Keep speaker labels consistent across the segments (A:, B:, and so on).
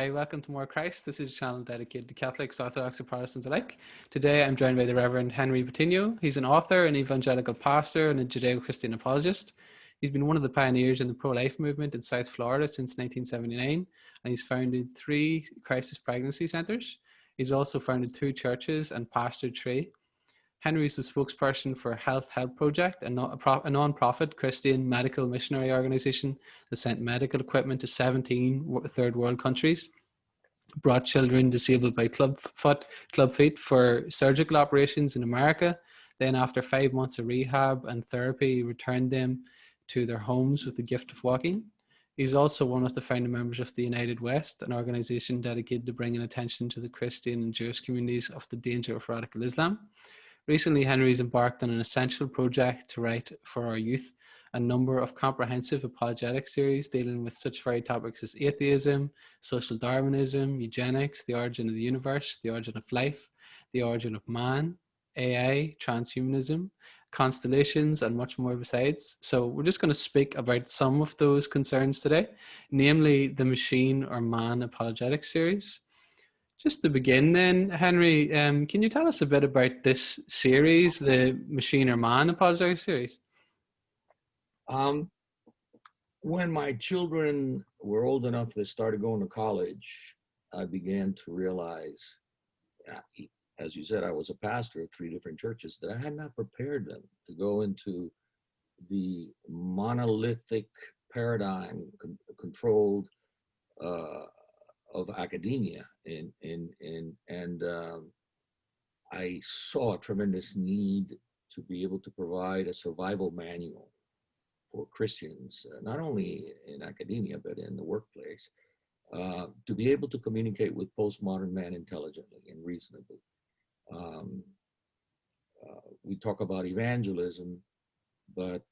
A: Hi, welcome to More Christ. This is a channel dedicated to Catholics, Orthodox, and Protestants alike. Today I'm joined by the Reverend Henry Patino. He's an author, an evangelical pastor, and a Judeo-Christian apologist. He's been one of the pioneers in the pro-life movement in South Florida since 1979, and he's founded 3 crisis pregnancy centers. He's also founded 2 churches and pastored 3. Henry is the spokesperson for Health Help Project, a non-profit Christian medical missionary organization that sent medical equipment to 17 third world countries, brought children disabled by club feet for surgical operations in America. Then after 5 months of rehab and therapy, returned them to their homes with the gift of walking. He's also one of the founding members of the United West, an organization dedicated to bringing attention to the Christian and Jewish communities of the danger of radical Islam. Recently, Henry's embarked on an essential project to write for our youth a number of comprehensive apologetic series dealing with such varied topics as atheism, social Darwinism, eugenics, the origin of the universe, the origin of life, the origin of man, AI, transhumanism, constellations, and much more besides. So we're just going to speak about some of those concerns today, namely the machine or man apologetic series. Just to begin then, Henry, can you tell us a bit about this series, the Machine or Man apologetic series?
B: When my children were old enough they started going to college, I began to realize, as you said, I was a pastor of 3 different churches, that I had not prepared them to go into the monolithic paradigm controlled of academia, and I saw a tremendous need to be able to provide a survival manual for Christians, not only in academia but in the workplace, to be able to communicate with postmodern man intelligently and reasonably. We talk about evangelism, but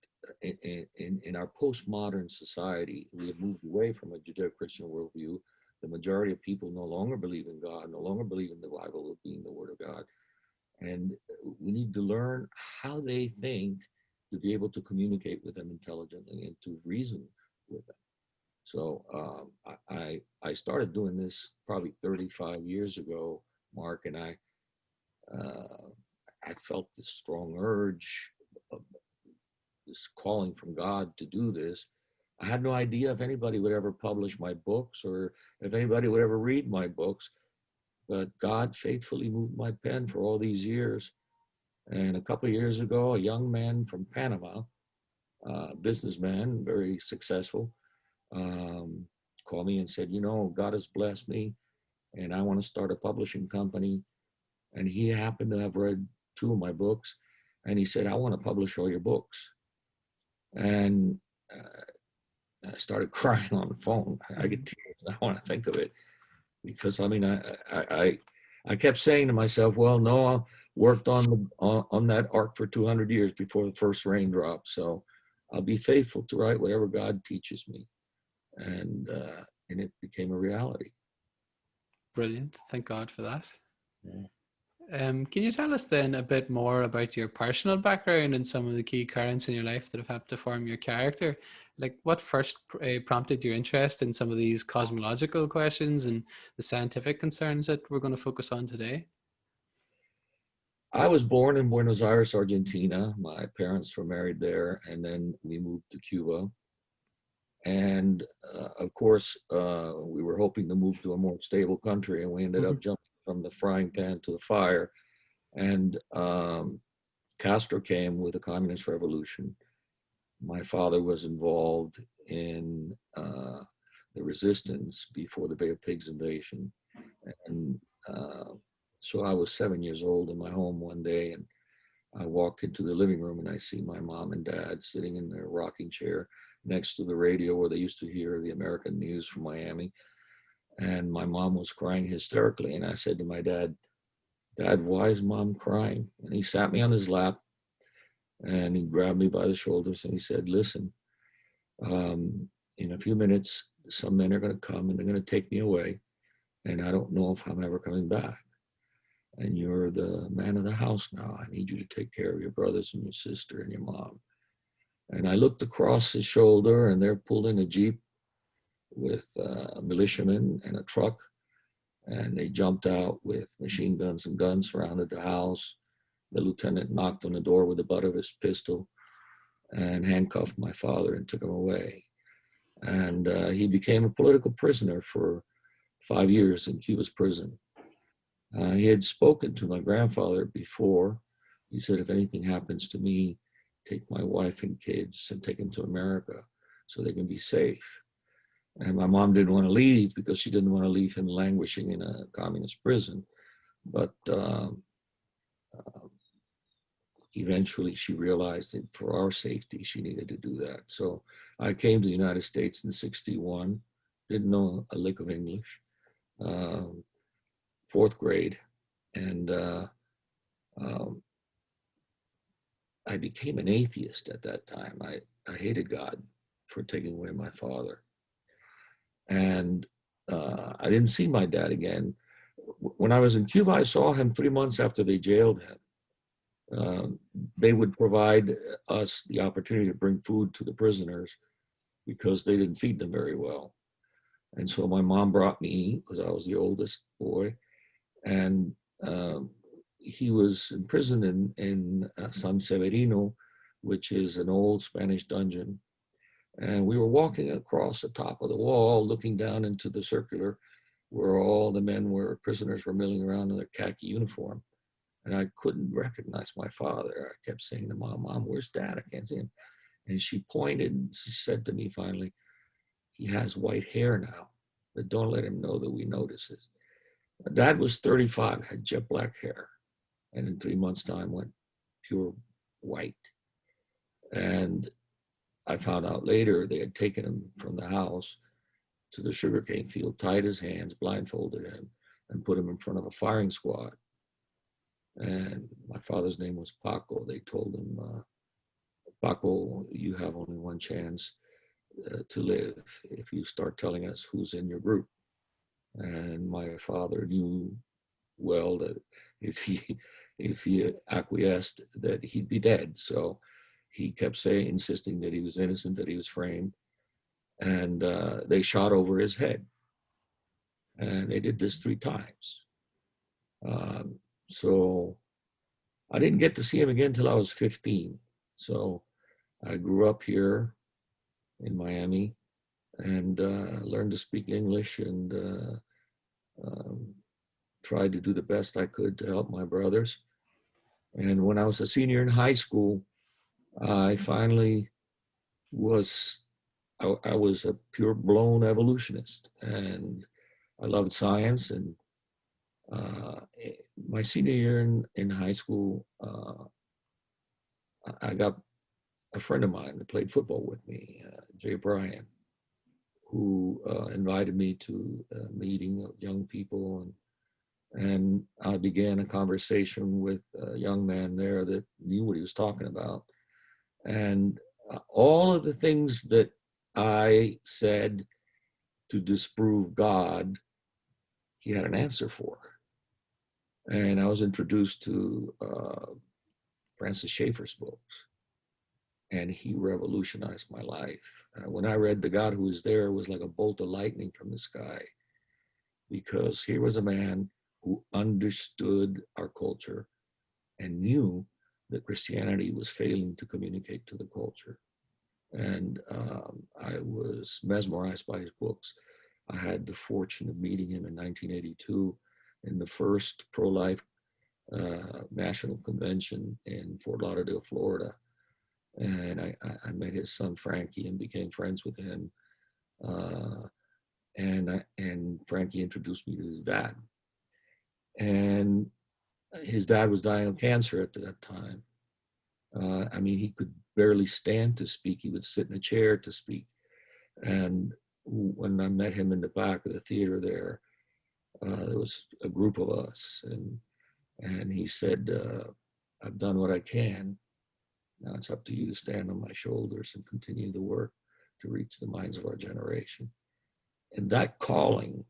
B: in our postmodern society, we have moved away from a Judeo-Christian worldview. The majority of people no longer believe in God, no longer believe in the Bible being the Word of God. And we need to learn how they think to be able to communicate with them intelligently and to reason with them. So I started doing this probably 35 years ago, Mark, and I felt this strong urge, this calling from God to do this. I had no idea if anybody would ever publish my books or if anybody would ever read my books, but God faithfully moved my pen for all these years. And a couple of years ago, a young man from Panama, businessman, very successful, called me and said, you know, God has blessed me and I want to start a publishing company. And he happened to have read 2 of my books and he said, I want to publish all your books. And I started crying on the phone. I get tears. I want to think of it because I mean, I kept saying to myself, well, Noah worked on that ark for 200 years before the first rain dropped. So I'll be faithful to write whatever God teaches me. And it became a reality.
A: Brilliant. Thank God for that.
B: Yeah.
A: Can you tell us then a bit more about your personal background and some of the key currents in your life that have helped to form your character? Like what first prompted your interest in some of these cosmological questions and the scientific concerns that we're going to focus on today?
B: I was born in Buenos Aires, Argentina. My parents were married there, and then we moved to Cuba. And of course, we were hoping to move to a more stable country, and we ended up jumping from the frying pan to the fire. And Castro came with the communist revolution. My father was involved in the resistance before the Bay of Pigs invasion. And so I was 7 years old in my home one day, and I walk into the living room and I see my mom and dad sitting in their rocking chair next to the radio where they used to hear the American news from Miami. And my mom was crying hysterically. And I said to my dad, Dad, why is Mom crying? And he sat me on his lap and he grabbed me by the shoulders and he said, listen, in a few minutes, some men are going to come and they're going to take me away. And I don't know if I'm ever coming back. And you're the man of the house now. I need you to take care of your brothers and your sister and your mom. And I looked across his shoulder and they're pulled in a Jeep with militiamen and a truck, and they jumped out with machine guns and guns, surrounded the house. The lieutenant knocked on the door with the butt of his pistol and handcuffed my father and took him away. And he became a political prisoner for 5 years in Cuba's prison. He had spoken to my grandfather before. He said, if anything happens to me, take my wife and kids and take them to America so they can be safe. And my mom didn't want to leave because she didn't want to leave him languishing in a communist prison. But eventually she realized that for our safety, she needed to do that. So I came to the United States in '61, didn't know a lick of English, fourth grade. And I became an atheist at that time. I hated God for taking away my father. And I didn't see my dad again. When I was in Cuba, I saw him 3 months after they jailed him. They would provide us the opportunity to bring food to the prisoners because they didn't feed them very well. And so my mom brought me, because I was the oldest boy, and he was in prison in San Severino, which is an old Spanish dungeon. And we were walking across the top of the wall, looking down into the circular where all the men were, prisoners were milling around in their khaki uniform. And I couldn't recognize my father. I kept saying to Mom, where's Dad? I can't see him. And she pointed and she said to me finally, he has white hair now, but don't let him know that we notice it. Dad was 35, had jet black hair, and in 3 months' time went pure white. And I found out later they had taken him from the house to the sugarcane field, tied his hands, blindfolded him, and put him in front of a firing squad. And my father's name was Paco. They told him, Paco, you have only one chance to live if you start telling us who's in your group. And my father knew well that if he acquiesced, that he'd be dead. So he kept insisting that he was innocent, that he was framed. And they shot over his head. And they did this 3 times. So I didn't get to see him again until I was 15. So I grew up here in Miami and learned to speak English and tried to do the best I could to help my brothers. And when I was a senior in high school, I finally was a pure blown evolutionist, and I loved science. And my senior year in high school, I got a friend of mine that played football with me, Jay Bryan, who invited me to a meeting of young people, and I began a conversation with a young man there that knew what he was talking about. And all of the things that I said to disprove God, he had an answer for. And I was introduced to Francis Schaeffer's books, and he revolutionized my life. When I read The God Who Is There, it was like a bolt of lightning from the sky, because here was a man who understood our culture and knew that Christianity was failing to communicate to the culture. And I was mesmerized by his books. I had the fortune of meeting him in 1982 in the first pro-life national convention in Fort Lauderdale, Florida. And I met his son, Frankie, and became friends with him. And Frankie introduced me to his dad. And his dad was dying of cancer at that time. I mean, he could barely stand to speak. He would sit in a chair to speak. And when I met him in the back of the theater there was a group of us. And he said, I've done what I can. Now it's up to you to stand on my shoulders and continue the work to reach the minds of our generation. And that calling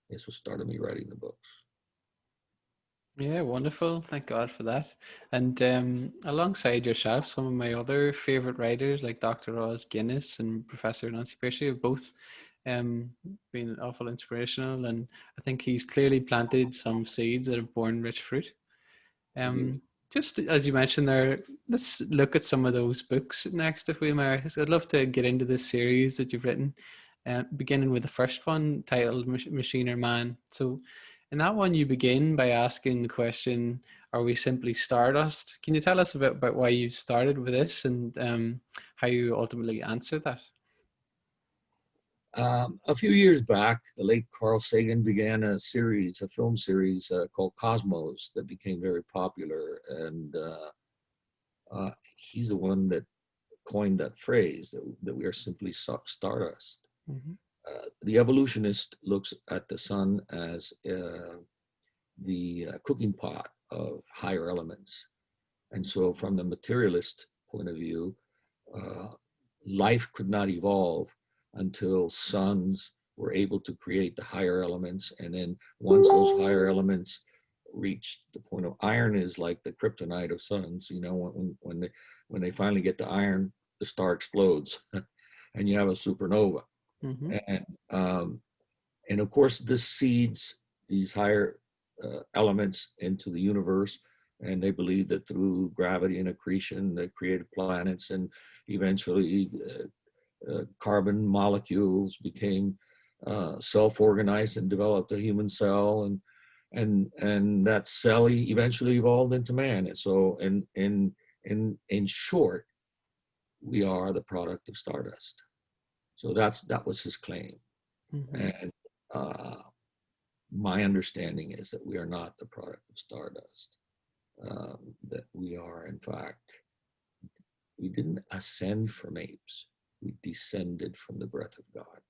B: is what started me writing the books.
A: Yeah, wonderful. Thank God for that. And alongside yourself, some of my other favorite writers like Dr. Oz Guinness and Professor Nancy Piercy have both been awful inspirational, and I think he's clearly planted some seeds that have borne rich fruit.
B: Indeed.
A: Just as you mentioned there, let's look at some of those books next, if we may. So I'd love to get into this series that you've written, beginning with the first one titled Machine or Man. So in that one, you begin by asking the question, are we simply stardust? Can you tell us a bit about why you started with this and how you ultimately answered that?
B: A few years back, the late Carl Sagan began a series, a film series called Cosmos that became very popular. And he's the one that coined that phrase that we are simply stardust.
A: Mm-hmm.
B: The evolutionist looks at the sun as the cooking pot of higher elements. And so, from the materialist point of view, uh, life could not evolve until suns were able to create the higher elements. And then, once those higher elements reached the point of iron, is like the kryptonite of suns. You know, when they finally get to iron, the star explodes, and you have a supernova.
A: Mm-hmm.
B: And of course, this seeds these higher elements into the universe. And they believe that through gravity and accretion, they created planets, and eventually carbon molecules became self-organized and developed a human cell, and that cell eventually evolved into man. And so, in short, we are the product of stardust. So that was his claim.
A: Mm-hmm.
B: And my understanding is that we are not the product of stardust. That we are, in fact, we didn't ascend from apes. We descended from the breath of God.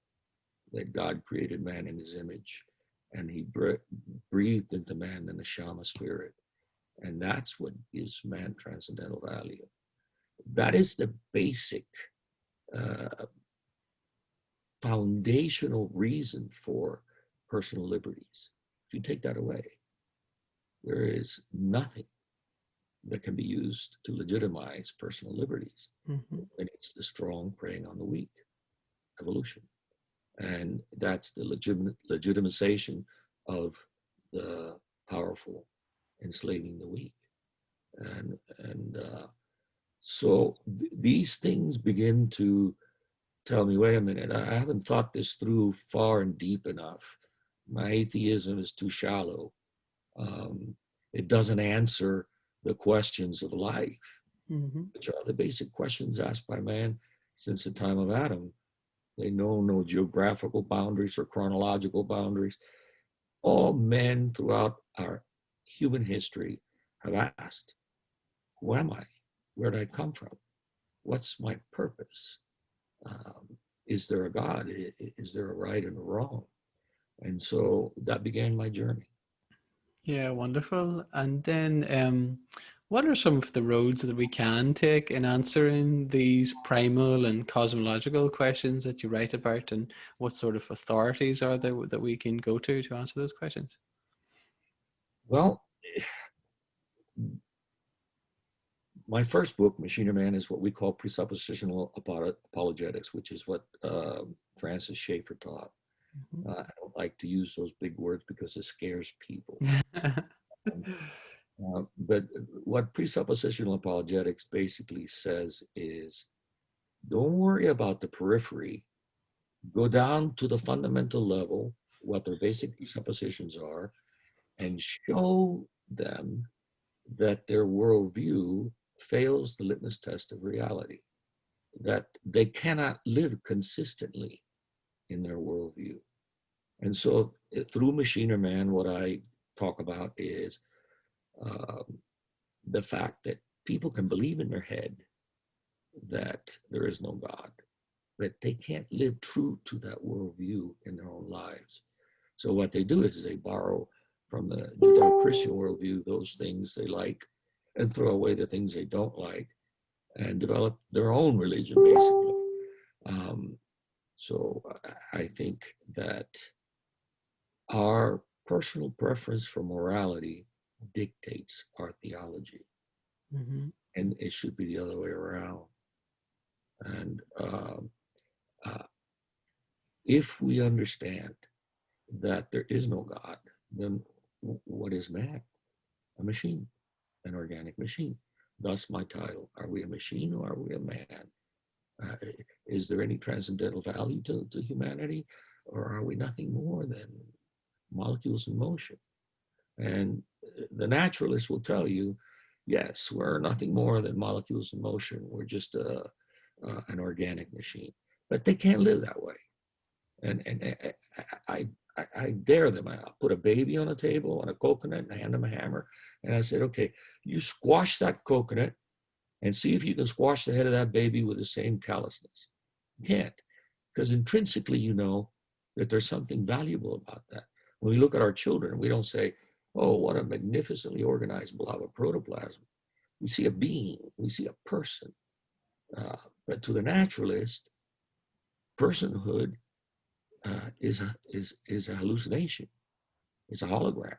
B: That God created man in his image, and he breathed into man the neshama spirit. And that's what gives man transcendental value. That is the basic foundational reason for personal liberties. If you take that away, there is nothing that can be used to legitimize personal liberties.
A: Mm-hmm.
B: And it's the strong preying on the weak, evolution. And that's the legitimization of the powerful enslaving the weak. And so these things begin to tell me, wait a minute, I haven't thought this through far and deep enough. My atheism is too shallow. It doesn't answer the questions of life,
A: Mm-hmm.
B: which are the basic questions asked by man since the time of Adam. They know no geographical boundaries or chronological boundaries. All men throughout our human history have asked, who am I? Where did I come from? What's my purpose? Is there a God? Is there a right and a wrong? And so that began my journey.
A: Yeah, wonderful. And then, what are some of the roads that we can take in answering these primal and cosmological questions that you write about, and what sort of authorities are there that we can go to answer those questions?
B: Well, my first book, Machine or Man, is what we call presuppositional apologetics, which is what Francis Schaeffer taught.
A: Mm-hmm.
B: I don't like to use those big words because it scares people. But what presuppositional apologetics basically says is, don't worry about the periphery. Go down to the fundamental level, what their basic presuppositions are, and show them that their worldview fails the litmus test of reality, that they cannot live consistently in their worldview. And so through Machine or Man, what I talk about is the fact that people can believe in their head that there is no God, but they can't live true to that worldview in their own lives. So what they do is they borrow from the Judeo-Christian worldview those things they like and throw away the things they don't like and develop their own religion, basically. So I think that our personal preference for morality dictates our theology,
A: Mm-hmm.
B: and it should be the other way around. And uh, If we understand that there is no God, then what is man? A machine, an organic machine. Thus my title, Are We a Machine or Are We a Man? Uh, is there any transcendental value to humanity, or are we nothing more than molecules in motion? And the naturalist will tell you, yes, we're nothing more than molecules in motion. We're just an organic machine. But they can't live that way. And I, I dare them. I put a baby on a table on a coconut and hand them a hammer. And I said, okay, you squash that coconut and see if you can squash the head of that baby with the same callousness. You can't, because intrinsically you know that there's something valuable about that. When we look at our children, we don't say, oh, what a magnificently organized blob of protoplasm. We see a being, we see a person. But to the naturalist, personhood is a hallucination. It's a hologram.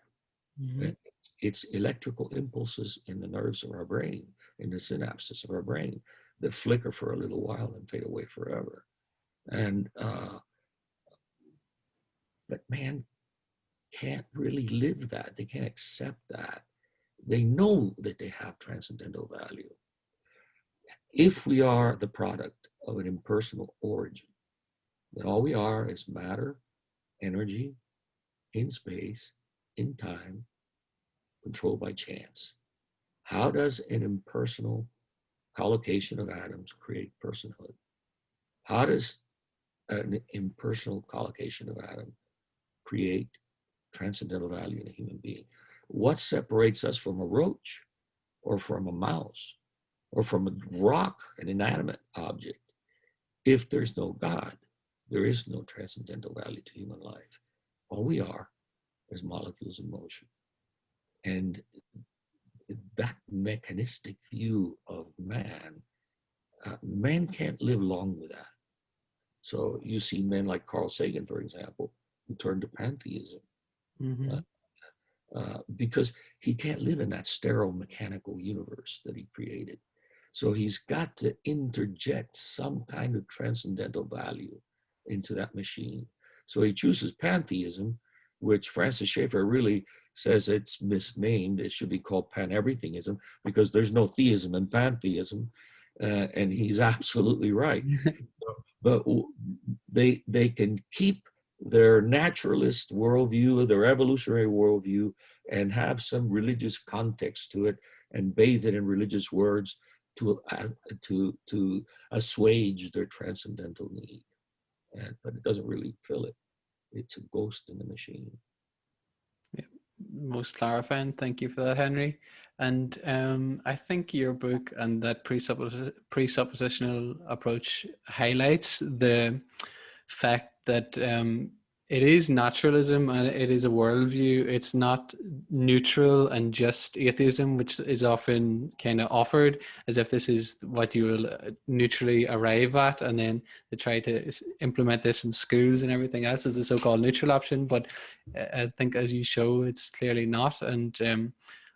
A: Mm-hmm.
B: It's electrical impulses in the nerves of our brain, in the synapses of our brain, that flicker for a little while and fade away forever. And but man can't really live that. They can't accept that. They know that they have transcendental value. If we are the product of an impersonal origin, then all we are is matter, energy, in space, in time, controlled by chance. How does an impersonal collocation of atoms create personhood? How does an impersonal collocation of atoms create transcendental value in a human being? What separates us from a roach or from a mouse or from a rock, an inanimate object? If there's no God, there is no transcendental value to human life. All we are is molecules in motion. And that mechanistic view of man, man can't live long with that. So you see men like Carl Sagan, for example, who turned to pantheism.
A: Mm-hmm.
B: Because he can't live in that sterile mechanical universe that he created. So he's got to interject some kind of transcendental value into that machine. So he chooses pantheism, which Francis Schaeffer really says it's misnamed. It should be called pan-everythingism because there's no theism in pantheism. And he's absolutely right. But they can keep their naturalist worldview, their evolutionary worldview, and have some religious context to it and bathe it in religious words to assuage their transcendental need. But it doesn't really fill it. It's a ghost in the machine.
A: Yeah, most clarifying. Thank you for that, Henry. And I think your book and that presuppositional approach highlights the fact that it is naturalism and it is a worldview. It's not neutral and just atheism, which is often kind of offered as if this is what you will neutrally arrive at, and then they try to implement this in schools and everything else as a so-called neutral option. But I think, as you show, it's clearly not. And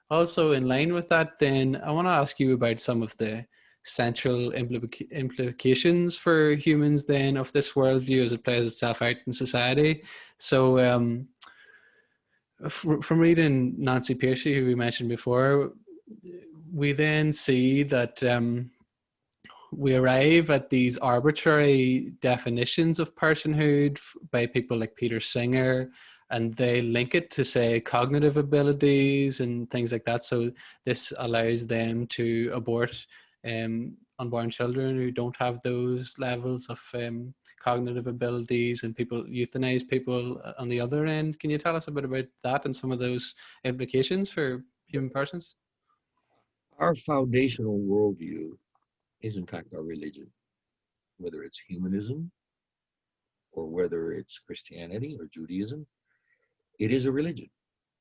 A: also in line with that, then I want to ask you about some of the central implications for humans then of this worldview as it plays itself out in society. So from reading Nancy Pearcey, who we mentioned before, we then see that we arrive at these arbitrary definitions of personhood by people like Peter Singer, and they link it to, say, cognitive abilities and things like that. So this allows them to abort unborn children who don't have those levels of cognitive abilities, and people euthanize people on the other end. Can you tell us a bit about that and some of those implications for human persons?
B: Our foundational worldview is, in fact, our religion, whether it's humanism or whether it's Christianity or Judaism. It is a religion.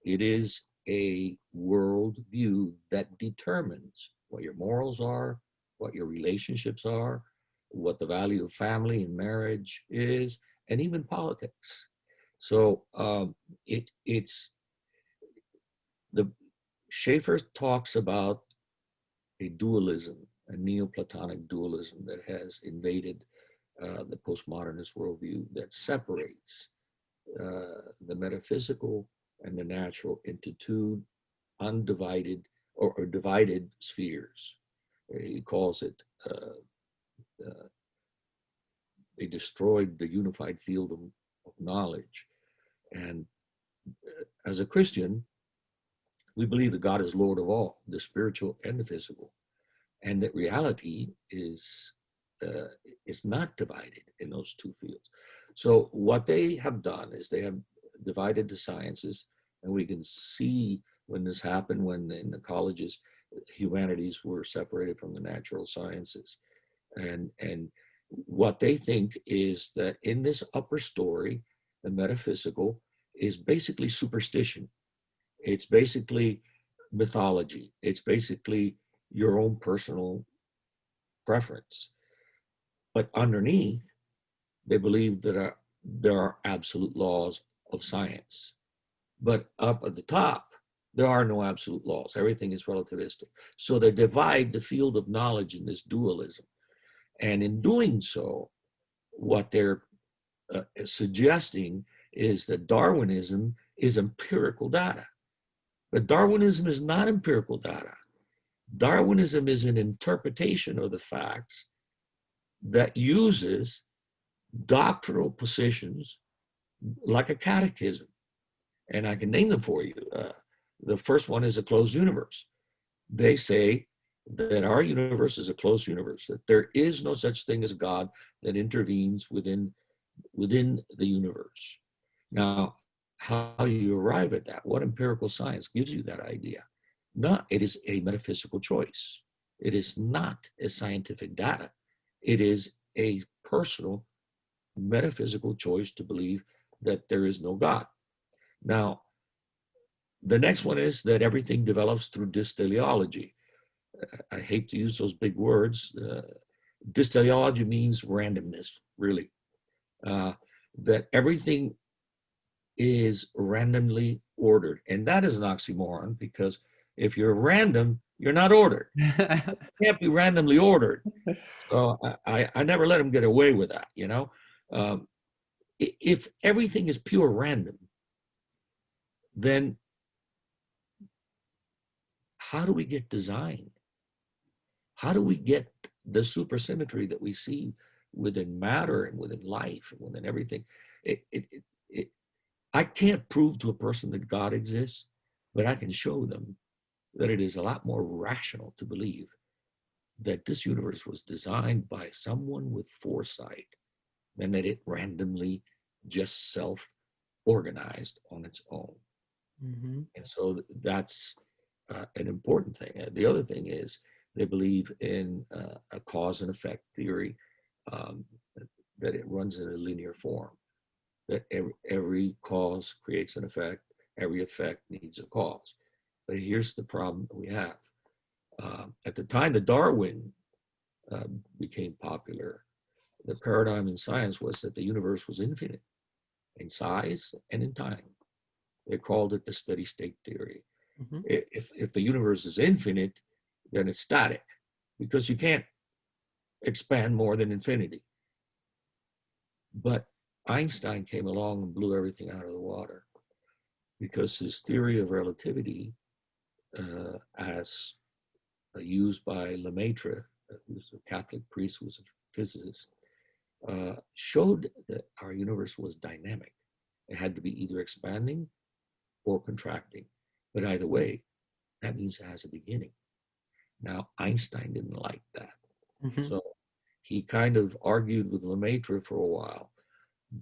B: It is a worldview that determines what your morals are, what your relationships are, what the value of family and marriage is, and even politics. So it's the Schaeffer talks about a dualism, a Neoplatonic dualism that has invaded the postmodernist worldview that separates the metaphysical and the natural into two undivided or divided spheres. He calls it, they destroyed the unified field of knowledge. And as a Christian, we believe that God is Lord of all, the spiritual and the physical, and that reality is not divided in those two fields. So what they have done is they have divided the sciences, and we can see when this happened, when in the colleges, humanities were separated from the natural sciences. And what they think is that in this upper story, the metaphysical is basically superstition. It's basically mythology. It's basically your own personal preference. But underneath, they believe that there are absolute laws of science. But up at the top, there are no absolute laws. Everything is relativistic. So they divide the field of knowledge in this dualism. And in doing so, what they're suggesting is that Darwinism is empirical data. But Darwinism is not empirical data. Darwinism is an interpretation of the facts that uses doctrinal positions like a catechism. And I can name them for you. The first one is a closed universe. They say that our universe is a closed universe, that there is no such thing as God that intervenes within the universe. Now, how you arrive at that, what empirical science gives you that idea? No, it is a metaphysical choice. It is not a scientific data. It is a personal metaphysical choice to believe that there is no God. Now, the next one is that everything develops through dysteleology. I hate to use those big words. Dysteleology means randomness, really. That everything is randomly ordered. And that is an oxymoron, because if you're random, you're not ordered. You can't be randomly ordered. So I never let them get away with that, you know. If everything is pure random, then how do we get design? How do we get the supersymmetry that we see within matter and within life and within everything? I can't prove to a person that God exists, but I can show them that it is a lot more rational to believe that this universe was designed by someone with foresight than that it randomly just self-organized on its own. Mm-hmm. And so that's an important thing. The other thing is they believe in a cause and effect theory, that it runs in a linear form, that every cause creates an effect, every effect needs a cause. But here's the problem that we have. At the time that Darwin became popular, the paradigm in science was that the universe was infinite in size and in time. They called it the steady state theory. Mm-hmm. If the universe is infinite, then it's static, because you can't expand more than infinity. But Einstein came along and blew everything out of the water, because his theory of relativity, as used by Lemaitre, who's a Catholic priest who was a physicist, showed that our universe was dynamic. It had to be either expanding or contracting. But either way, that means it has a beginning. Now, Einstein didn't like that. Mm-hmm. So he kind of argued with Lemaitre for a while.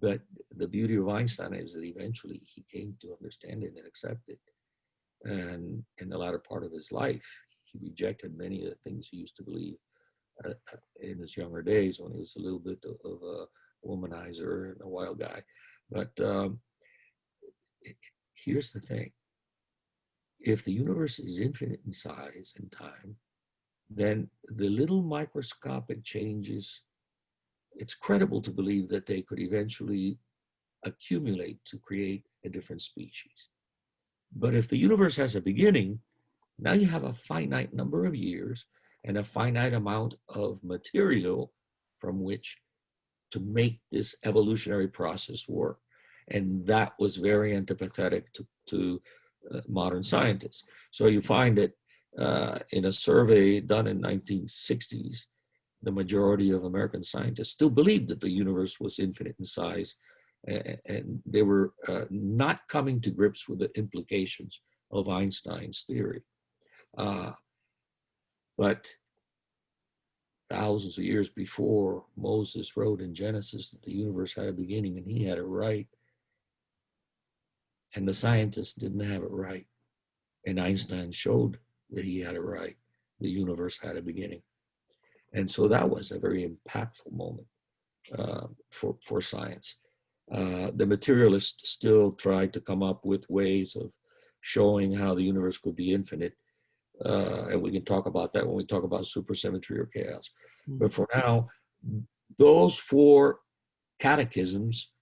B: But the beauty of Einstein is that eventually he came to understand it and accept it. And in the latter part of his life, he rejected many of the things he used to believe in his younger days, when he was a little bit of a womanizer and a wild guy. But here's the thing. If the universe is infinite in size and time, then the little microscopic changes, it's credible to believe that they could eventually accumulate to create a different species. But if the universe has a beginning, now you have a finite number of years and a finite amount of material from which to make this evolutionary process work. And that was very antipathetic to modern scientists. So you find that in a survey done in 1960s, the majority of American scientists still believed that the universe was infinite in size, and they were not coming to grips with the implications of Einstein's theory. But thousands of years before, Moses wrote in Genesis that the universe had a beginning and he had it right, and the scientists didn't have it right. And Einstein showed that he had it right. The universe had a beginning. And so that was a very impactful moment for science. The materialists still tried to come up with ways of showing how the universe could be infinite. And we can talk about that when we talk about supersymmetry or chaos. Mm-hmm. But for now, those four catechisms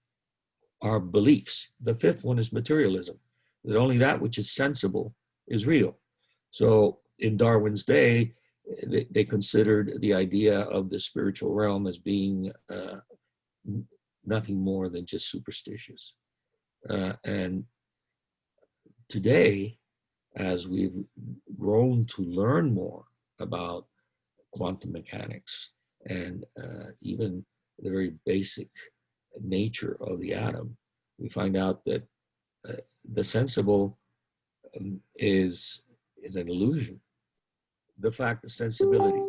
B: are beliefs. The fifth one is materialism, that only that which is sensible is real. So in Darwin's day, they considered the idea of the spiritual realm as being nothing more than just superstitious. And today, as we've grown to learn more about quantum mechanics and even the very basic nature of the atom, we find out that the sensible is an illusion. The fact of sensibility.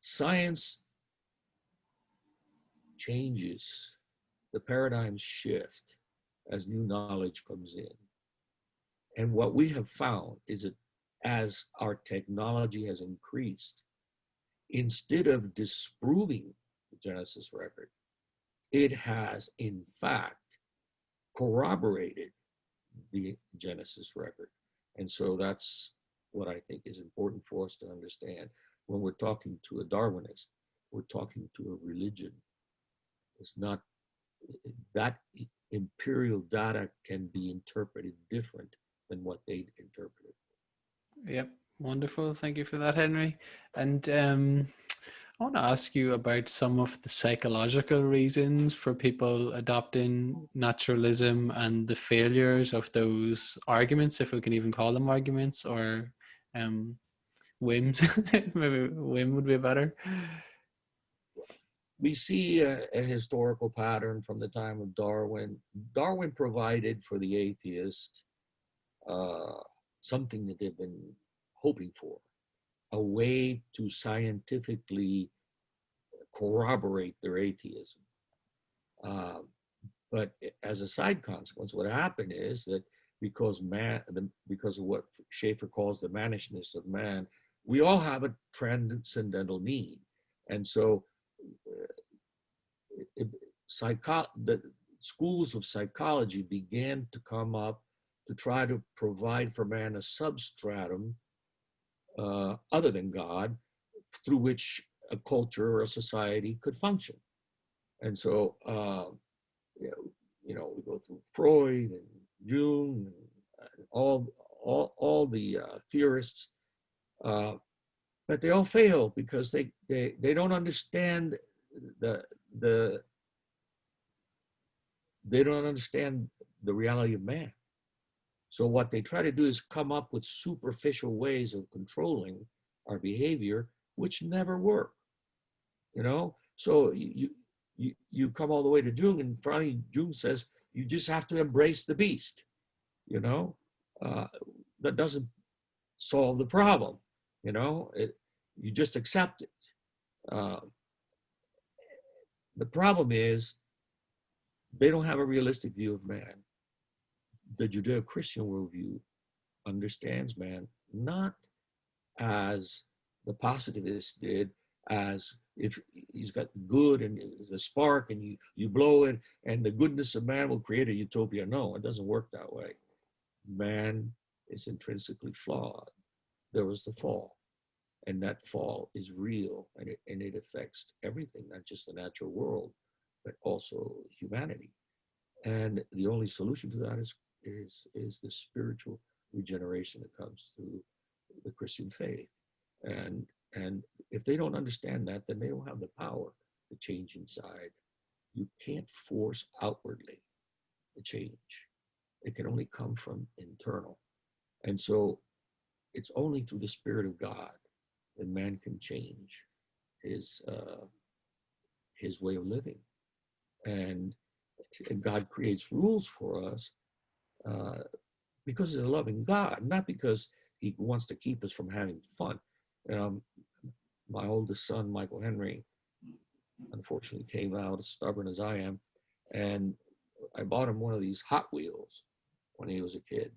B: Science changes, the paradigms shift as new knowledge comes in. And what we have found is that as our technology has increased, instead of disproving the Genesis record, it has in fact corroborated the Genesis record. And so that's what I think is important for us to understand. When we're talking to a Darwinist, we're talking to a religion. It's not that imperial data can be interpreted different than what they interpreted.
A: Yep, wonderful. Thank you for that, Henry. And I want to ask you about some of the psychological reasons for people adopting naturalism and the failures of those arguments, if we can even call them arguments, or whims. Maybe whim would be better.
B: We see a historical pattern from the time of Darwin. Darwin provided for the atheist something that they've been hoping for, a way to scientifically corroborate their atheism. But as a side consequence, what happened is that because of what Schaeffer calls the mannishness of man, we all have a transcendental need. And so the schools of psychology began to come up to try to provide for man a substratum other than God, through which a culture or a society could function. And so, we go through Freud and Jung and all the theorists, but they all fail because they don't understand they don't understand the reality of man. So what they try to do is come up with superficial ways of controlling our behavior, which never work. So you come all the way to Jung, and finally Jung says you just have to embrace the beast. That doesn't solve the problem. You just accept it. The problem is they don't have a realistic view of man. The Judeo-Christian worldview understands man not as the positivists did, as if he's got good and the spark and you blow it and the goodness of man will create a utopia. No, it doesn't work that way. Man is intrinsically flawed. There was the fall, and that fall is real, and it affects everything, not just the natural world, but also humanity. And the only solution to that is the spiritual regeneration that comes through the Christian faith. And And if they don't understand that, then they don't have the power to change inside. You can't force outwardly the change. It can only come from internal. And so it's only through the Spirit of God that man can change his way of living. And God creates rules for us uh, because he's a loving God, not because he wants to keep us from having fun. Um, my oldest son, Michael Henry, unfortunately came out as stubborn as I am, and I bought him one of these Hot Wheels when he was a kid.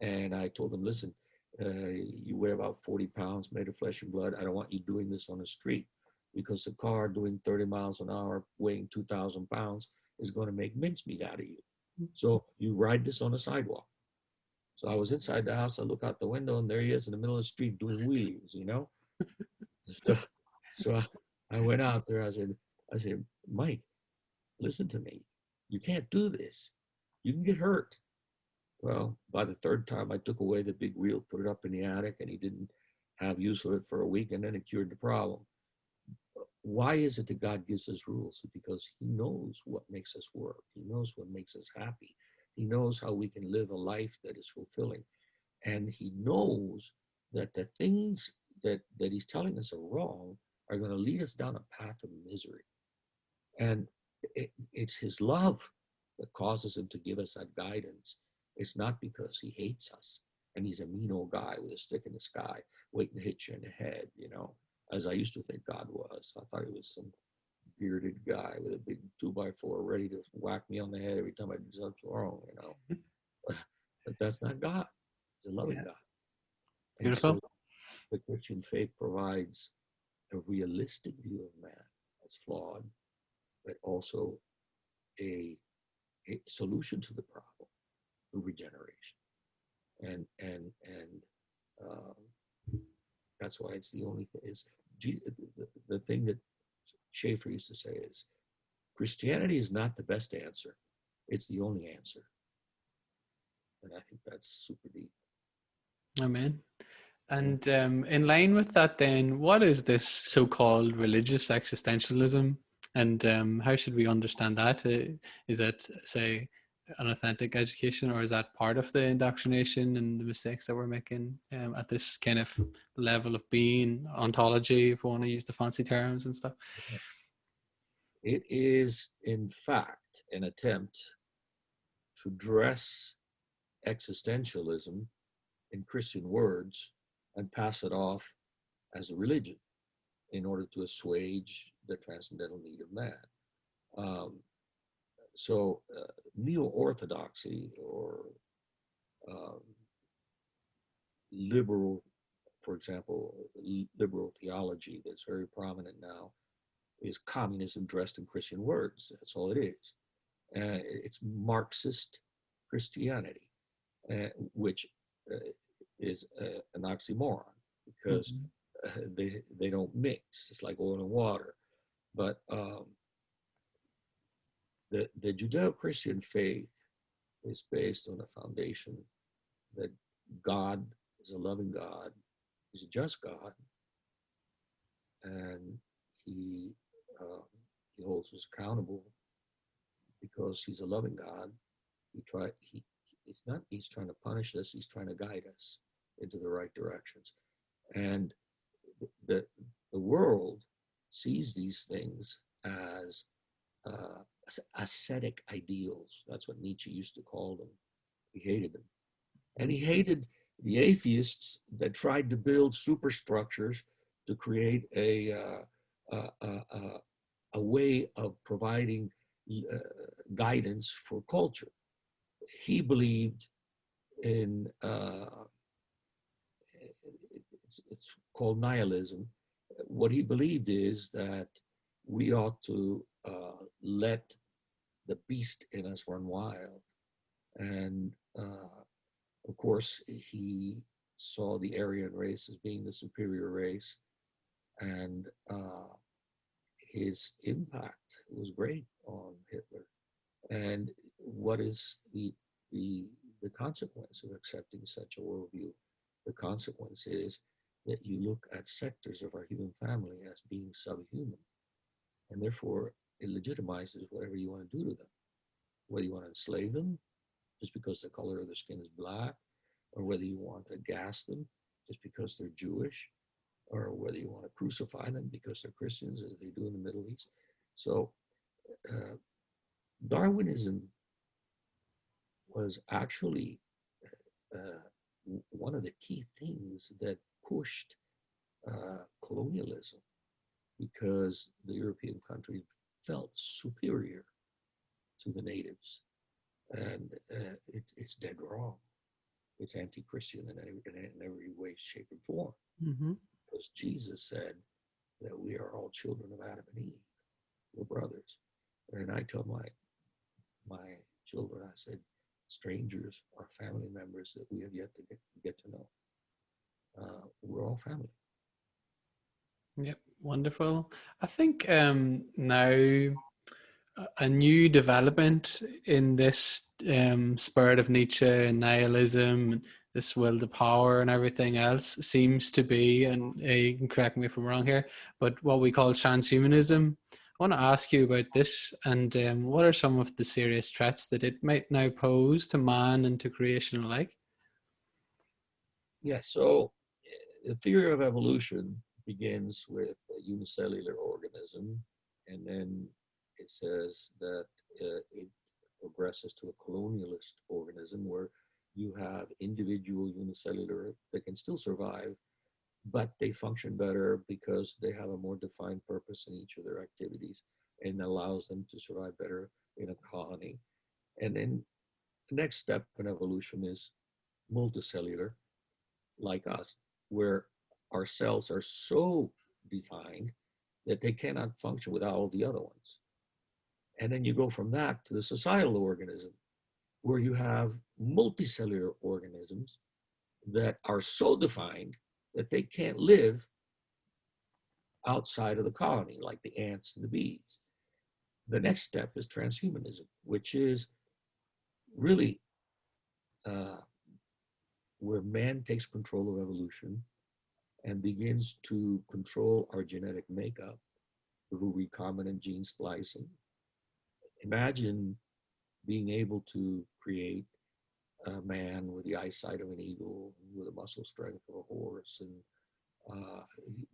B: And I told him, listen, you weigh about 40 pounds, made of flesh and blood. I don't want you doing this on the street because a car doing 30 miles an hour, weighing 2,000 pounds, is going to make mincemeat out of you. So you ride this on the sidewalk. So I was inside the house. I look out the window, and there he is in the middle of the street doing wheelies, you know? So, so I went out there. I said, Mike, listen to me. You can't do this. You can get hurt. Well, by the third time, I took away the big wheel, put it up in the attic, and he didn't have use of it for a week, and then it cured the problem. Why is it that God gives us rules? Because he knows what makes us work. He knows what makes us happy. He knows how we can live a life that is fulfilling. And he knows that the things that he's telling us are wrong are going to lead us down a path of misery. And it's his love that causes him to give us that guidance. It's not because he hates us and he's a mean old guy with a stick in the sky waiting to hit you in the head, you know, as I used to think God was. I thought he was some bearded guy with a big 2x4 ready to whack me on the head every time I did something wrong, you know. But that's not God. He's a loving
A: Yeah.
B: God. And
A: Beautiful.
B: so the Christian faith provides a realistic view of man as flawed, but also a solution to the problem through regeneration. And that's why it's the only thing is the thing that Schaeffer used to say is Christianity is not the best answer. It's the only answer. And I think that's super deep.
A: Amen. And in line with that, then, what is this so-called religious existentialism, and how should we understand that? Is that, say, an authentic education, or is that part of the indoctrination and the mistakes that we're making at this kind of level of being, ontology, if we want to use the fancy terms and stuff?
B: It is, in fact, an attempt to dress existentialism in Christian words and pass it off as a religion in order to assuage the transcendental need of man. So neo-orthodoxy or um, liberal, for example, liberal theology that's very prominent now is communism dressed in Christian words. That's all it is. It's Marxist Christianity, which is an oxymoron because they don't mix. It's like oil and water. But the Judeo-Christian faith is based on a foundation that God is a loving God, he's a just God, and he holds us accountable because he's a loving God. It's not he's trying to punish us, he's trying to guide us into the right directions. And the world sees these things as ascetic ideals. That's what Nietzsche used to call them. He hated them. And he hated the atheists that tried to build superstructures to create a way of providing guidance for culture. He believed in, it's called nihilism. What he believed is that we ought to let the beast in us run wild. And of course, he saw the Aryan race as being the superior race, and his impact was great on Hitler. And what is the consequence of accepting such a worldview? The consequence is that you look at sectors of our human family as being subhuman, and therefore it legitimizes whatever you want to do to them, whether you want to enslave them just because the color of their skin is black, or whether you want to gas them just because they're Jewish, or whether you want to crucify them because they're Christians, as they do in the Middle East. So uh, Darwinism was actually one of the key things that pushed colonialism, because the European countries felt superior to the natives. And it's dead wrong. It's anti-Christian in every way, shape, and form.
A: Mm-hmm.
B: Because Jesus said that we are all children of Adam and Eve. We're brothers. And I tell my children, I said, strangers are family members that we have yet to get to know. We're all family.
A: Yep, wonderful. I think now a new development in this spirit of Nietzsche and nihilism, and this will to power and everything else seems to be, and you can correct me if I'm wrong here, but what we call transhumanism. I want to ask you about this, and what are some of the serious threats that it might now pose to man and to creation alike?
B: Yeah, so the theory of evolution begins with a unicellular organism, and then it says that it progresses to a colonialist organism where you have individual unicellular that can still survive, but they function better because they have a more defined purpose in each of their activities and allows them to survive better in a colony. And then the next step in evolution is multicellular, like us, where our cells are so defined that they cannot function without all the other ones. And then you go from that to the societal organism, where you have multicellular organisms that are so defined that they can't live outside of the colony, like the ants and the bees. The next step is transhumanism, which is really uh, where man takes control of evolution and begins to control our genetic makeup through recombinant gene splicing. Imagine being able to create a man with the eyesight of an eagle, with the muscle strength of a horse, and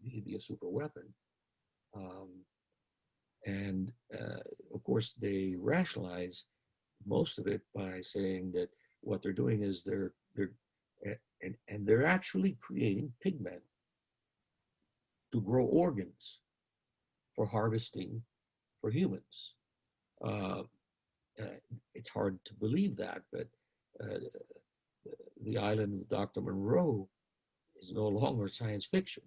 B: he'd be a super weapon. Um, and of course, they rationalize most of it by saying that what they're doing is and they're actually creating pigment to grow organs for harvesting for humans. Uh, it's hard to believe that, but uh, the island of Dr. Monroe is no longer science fiction.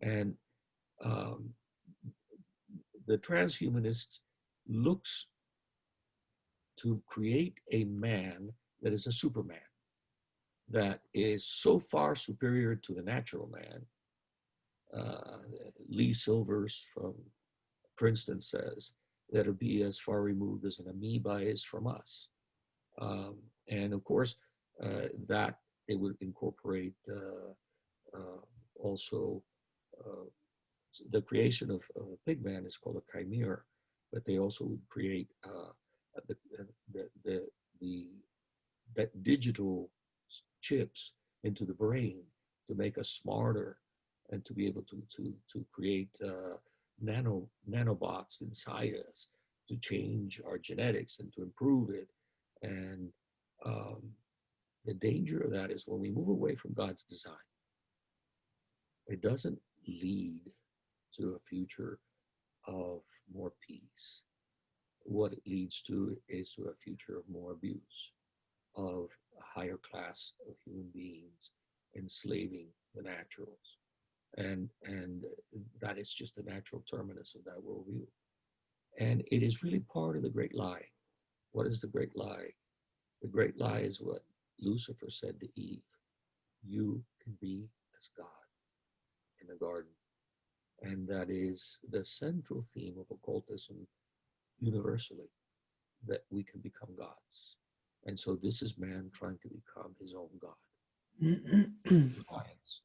B: And um, the transhumanist looks to create a man that is a superman, that is so far superior to the natural man. Uh, Lee Silvers from Princeton says that it'll be as far removed as an amoeba is from us. And of course, that it would incorporate also uh, the creation of a pig man is called a chimera, but they also would create the, the, the, the that digital chips into the brain to make us smarter and to be able to create nanobots inside us to change our genetics and to improve it. And um, the danger of that is when we move away from God's design, it doesn't lead to a future of more peace. What it leads to is to a future of more abuse, of a higher class of human beings enslaving the naturals. And that is just the natural terminus of that worldview. And it is really part of the great lie. What is the great lie? The great lie is what Lucifer said to Eve: you can be as God in the garden. And that is the central theme of occultism universally, that we can become gods. And so this is man trying to become his own God. Science.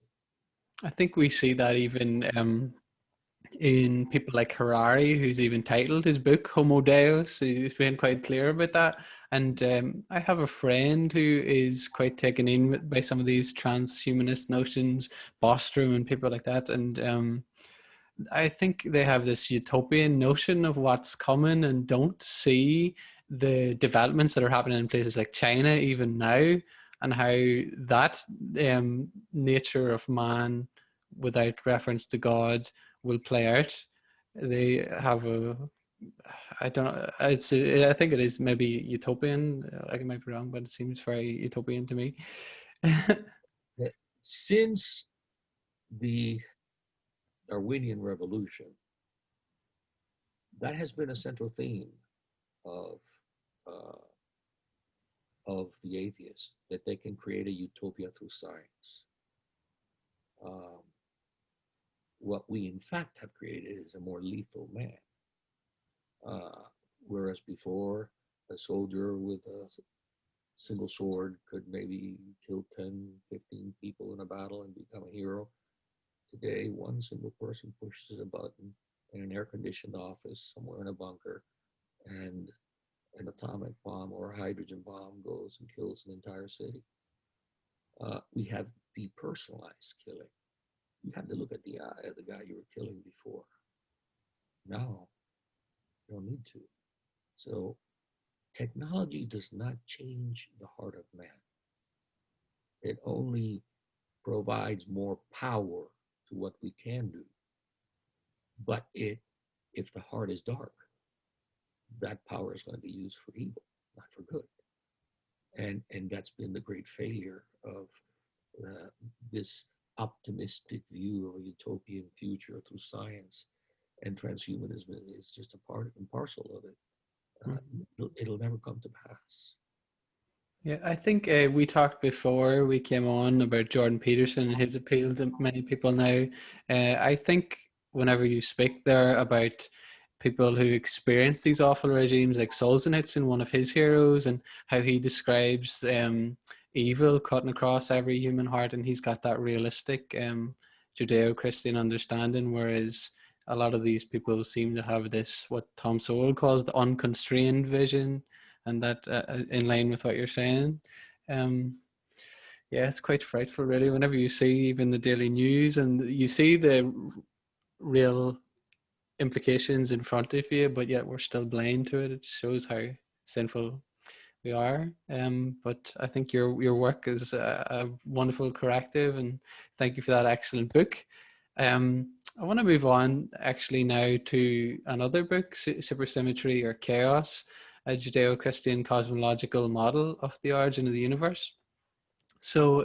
A: I think we see that even in people like Harari, who's even titled his book Homo Deus. He's been quite clear about that. And I have a friend who is quite taken in by some of these transhumanist notions, Bostrom and people like that. And I think they have this utopian notion of what's coming and don't see the developments that are happening in places like China even now, and how that nature of man without reference to God will play out. They have a, I don't know, I think it is maybe utopian. I might be wrong, but it seems very utopian to me.
B: Since the Darwinian revolution, that has been a central theme of uh, the atheists, that they can create a utopia through science. Um, what we in fact have created is a more lethal man. Uh, Whereas before, a soldier with a single sword could maybe kill 10, 15 people in a battle and become a hero. Today, one single person pushes a button in an air-conditioned office somewhere in a bunker, and an atomic bomb or a hydrogen bomb goes and kills an entire city. We have depersonalized killing. You had to look at the eye of the guy you were killing before. Now, you don't need to. So technology does not change the heart of man. It only provides more power to what we can do. But if the heart is dark, that power is going to be used for evil, not for good. And that's been the great failure of this optimistic view of a utopian future through science, and transhumanism is just a part and parcel of it. It'll never come to pass.
A: Yeah, I think we talked before we came on about Jordan Peterson and his appeal to many people now. I think whenever you speak there about people who experience these awful regimes, like Solzhenitsyn, one of his heroes, and how he describes evil cutting across every human heart, and he's got that realistic Judeo-Christian understanding, whereas a lot of these people seem to have this, what Tom Sowell calls the unconstrained vision, and that in line with what you're saying. Um, yeah, it's quite frightful, really. Whenever you see even the daily news and you see the real implications in front of you, but yet we're still blind to it. It shows how sinful we are. But I think your work is a wonderful corrective, and thank you for that excellent book. I want to move on actually now to another book, Supersymmetry or Chaos, a Judeo-Christian cosmological model of the origin of the universe. So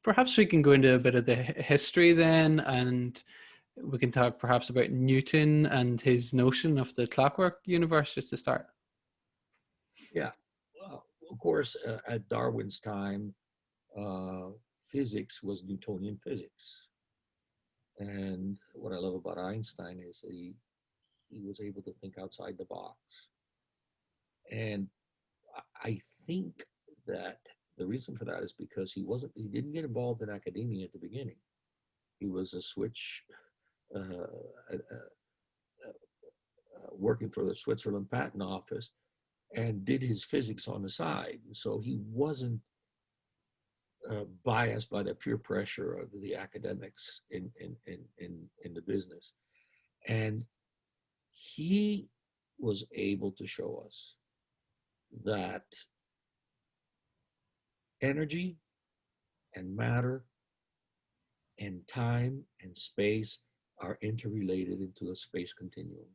A: perhaps we can go into a bit of the history then, and we can talk perhaps about Newton and his notion of the clockwork universe just to start.
B: Yeah. Well, of course, at Darwin's time, uh, physics was Newtonian physics. And what I love about Einstein is that he was able to think outside the box. And I think that the reason for that is because he didn't get involved in academia at the beginning. He was a switch, uh, uh, working for the Switzerland Patent Office, and did his physics on the side. So he wasn't biased by the peer pressure of the academics in the business. And he was able to show us that energy and matter and time and space are interrelated into a space continuum.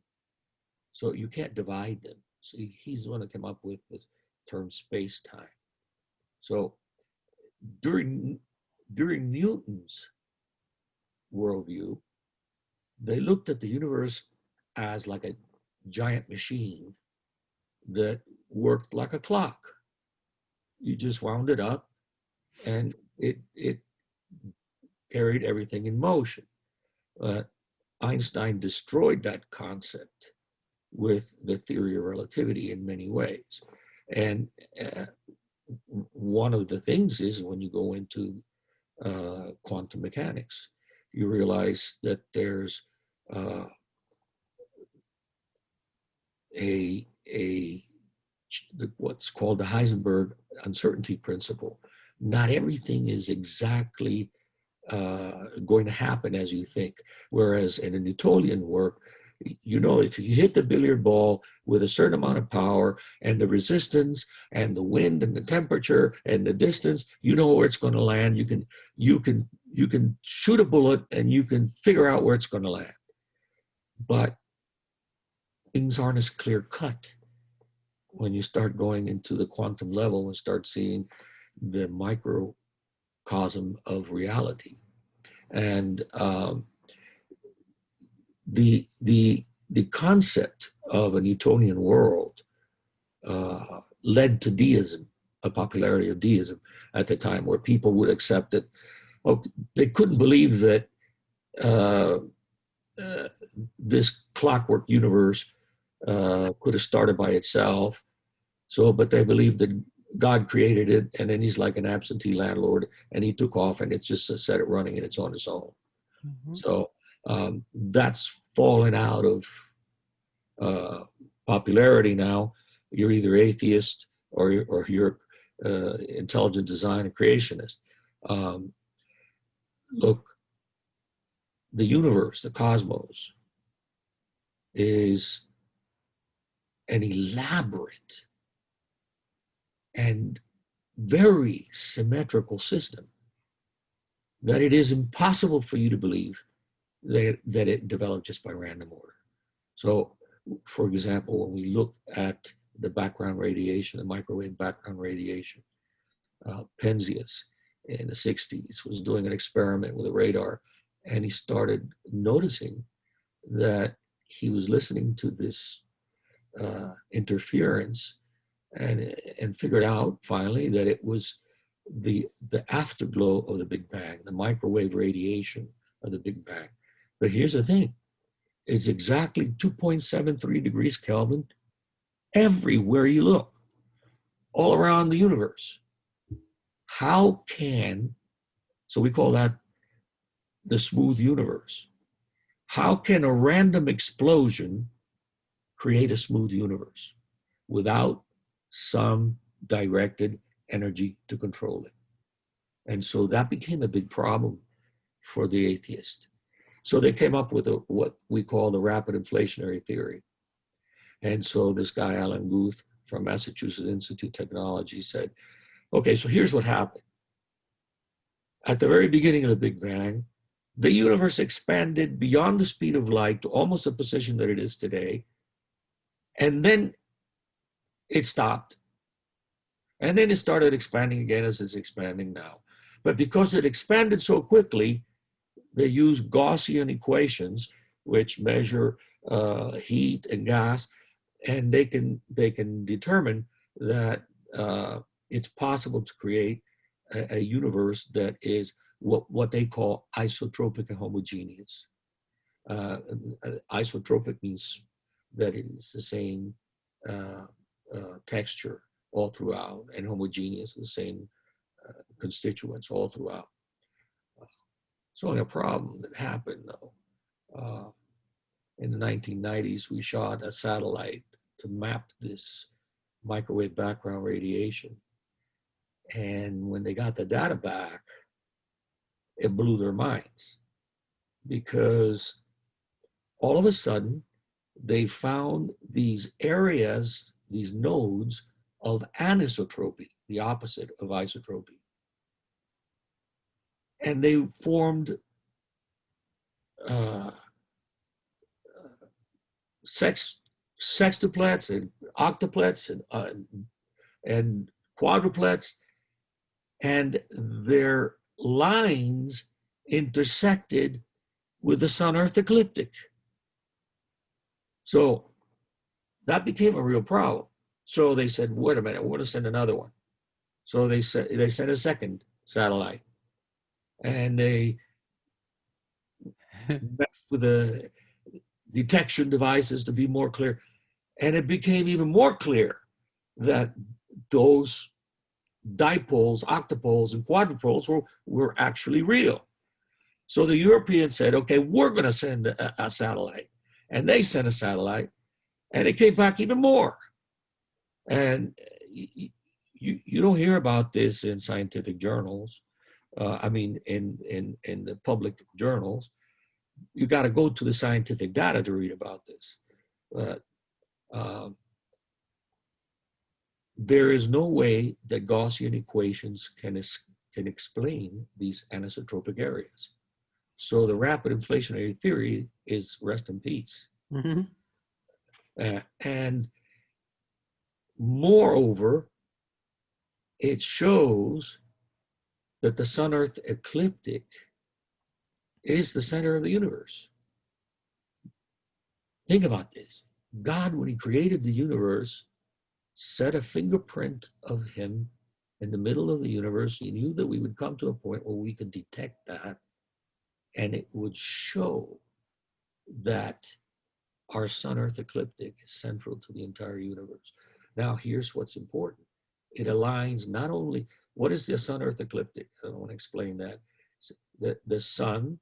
B: So you can't divide them. So he's the one that came up with this term space-time. So during Newton's worldview, they looked at the universe as like a giant machine that worked like a clock. You just wound it up and it carried everything in motion. Einstein destroyed that concept with the theory of relativity in many ways. And one of the things is when you go into quantum mechanics. You realize that there's a what's called the Heisenberg uncertainty principle. Not everything is exactly going to happen as you think. Whereas in a Newtonian work, you know, if you hit the billiard ball with a certain amount of power and the resistance and the wind and the temperature and the distance, you know where it's going to land. You can shoot a bullet and you can figure out where it's going to land. But things aren't as clear cut when you start going into the quantum level and start seeing the microcosm of reality. And the concept of a Newtonian world led to deism, a popularity of deism at the time, where people would accept that, oh, they couldn't believe that this clockwork universe could have started by itself. So, but they believed that God created it, and then he's like an absentee landlord, and he took off, and it's just set it running, and it's on its own. Mm-hmm. So that's fallen out of popularity now. You're either atheist or you're intelligent design and creationist. Look, the universe, the cosmos, is an elaborate and very symmetrical system that it is impossible for you to believe that it developed just by random order. So, for example, when we look at the background radiation, the microwave background radiation, Penzias in the 60s was doing an experiment with a radar, and he started noticing that he was listening to this interference and figured out finally that it was the afterglow of the Big Bang, the microwave radiation of the Big Bang. But here's the thing, it's exactly 2.73 degrees Kelvin everywhere you look, all around the universe. How can, so we call that the smooth universe. How can a random explosion create a smooth universe without some directed energy to control it? And so that became a big problem for the atheist. So they came up with what we call the rapid inflationary theory. And so this guy, Alan Guth from Massachusetts Institute of Technology, said, okay, so here's what happened. At the very beginning of the Big Bang, the universe expanded beyond the speed of light to almost the position that it is today. And then it stopped. And then it started expanding again as it's expanding now. But because it expanded so quickly, they use Gaussian equations, which measure heat and gas, and they can determine that it's possible to create a universe that is what they call isotropic and homogeneous. Isotropic means that it is the same texture all throughout, and homogeneous, the same constituents all throughout. It's only a problem that happened, though. In the 1990s, we shot a satellite to map this microwave background radiation. And when they got the data back, it blew their minds, because all of a sudden, they found these areas, these nodes of anisotropy, the opposite of isotropy. And they formed sextuplets and octuplets and quadruplets, and their lines intersected with the Sun-Earth ecliptic. So that became a real problem. So they said, wait a minute, we're going to send another one. So they sent a second satellite, and they messed with the detection devices to be more clear. And it became even more clear that those dipoles, octopoles, and quadrupoles were actually real. So the Europeans said, okay, we're going to send a satellite. And they sent a satellite, and it came back even more. And you don't hear about this in scientific journals. In the public journals. You got to go to the scientific data to read about this. But there is no way that Gaussian equations can explain these anisotropic areas. So the rapid inflationary theory is rest in peace.
A: Mm-hmm.
B: And moreover, it shows that the Sun-Earth ecliptic is the center of the universe. Think about this. God, when he created the universe, set a fingerprint of him in the middle of the universe. He knew that we would come to a point where we could detect that, and it would show that our Sun-Earth ecliptic is central to the entire universe. Now, here's what's important. It aligns not only, what is the Sun-Earth ecliptic? I don't want to explain that. The sun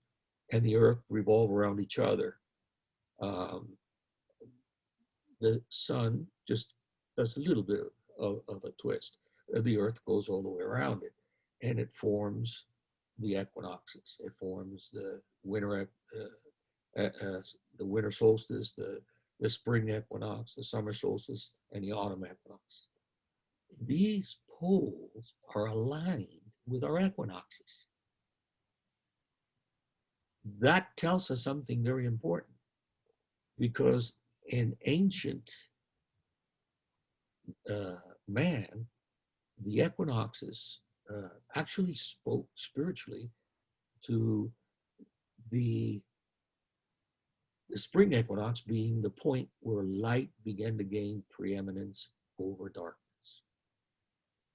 B: and the earth revolve around each other. The sun just does a little bit of a twist. The earth goes all the way around it, and it forms the equinoxes. It forms the winter solstice, the spring equinox, the summer solstice, and the autumn equinox. These poles are aligned with our equinoxes. That tells us something very important, because in ancient man, the equinoxes actually spoke spiritually to the spring equinox being the point where light began to gain preeminence over darkness.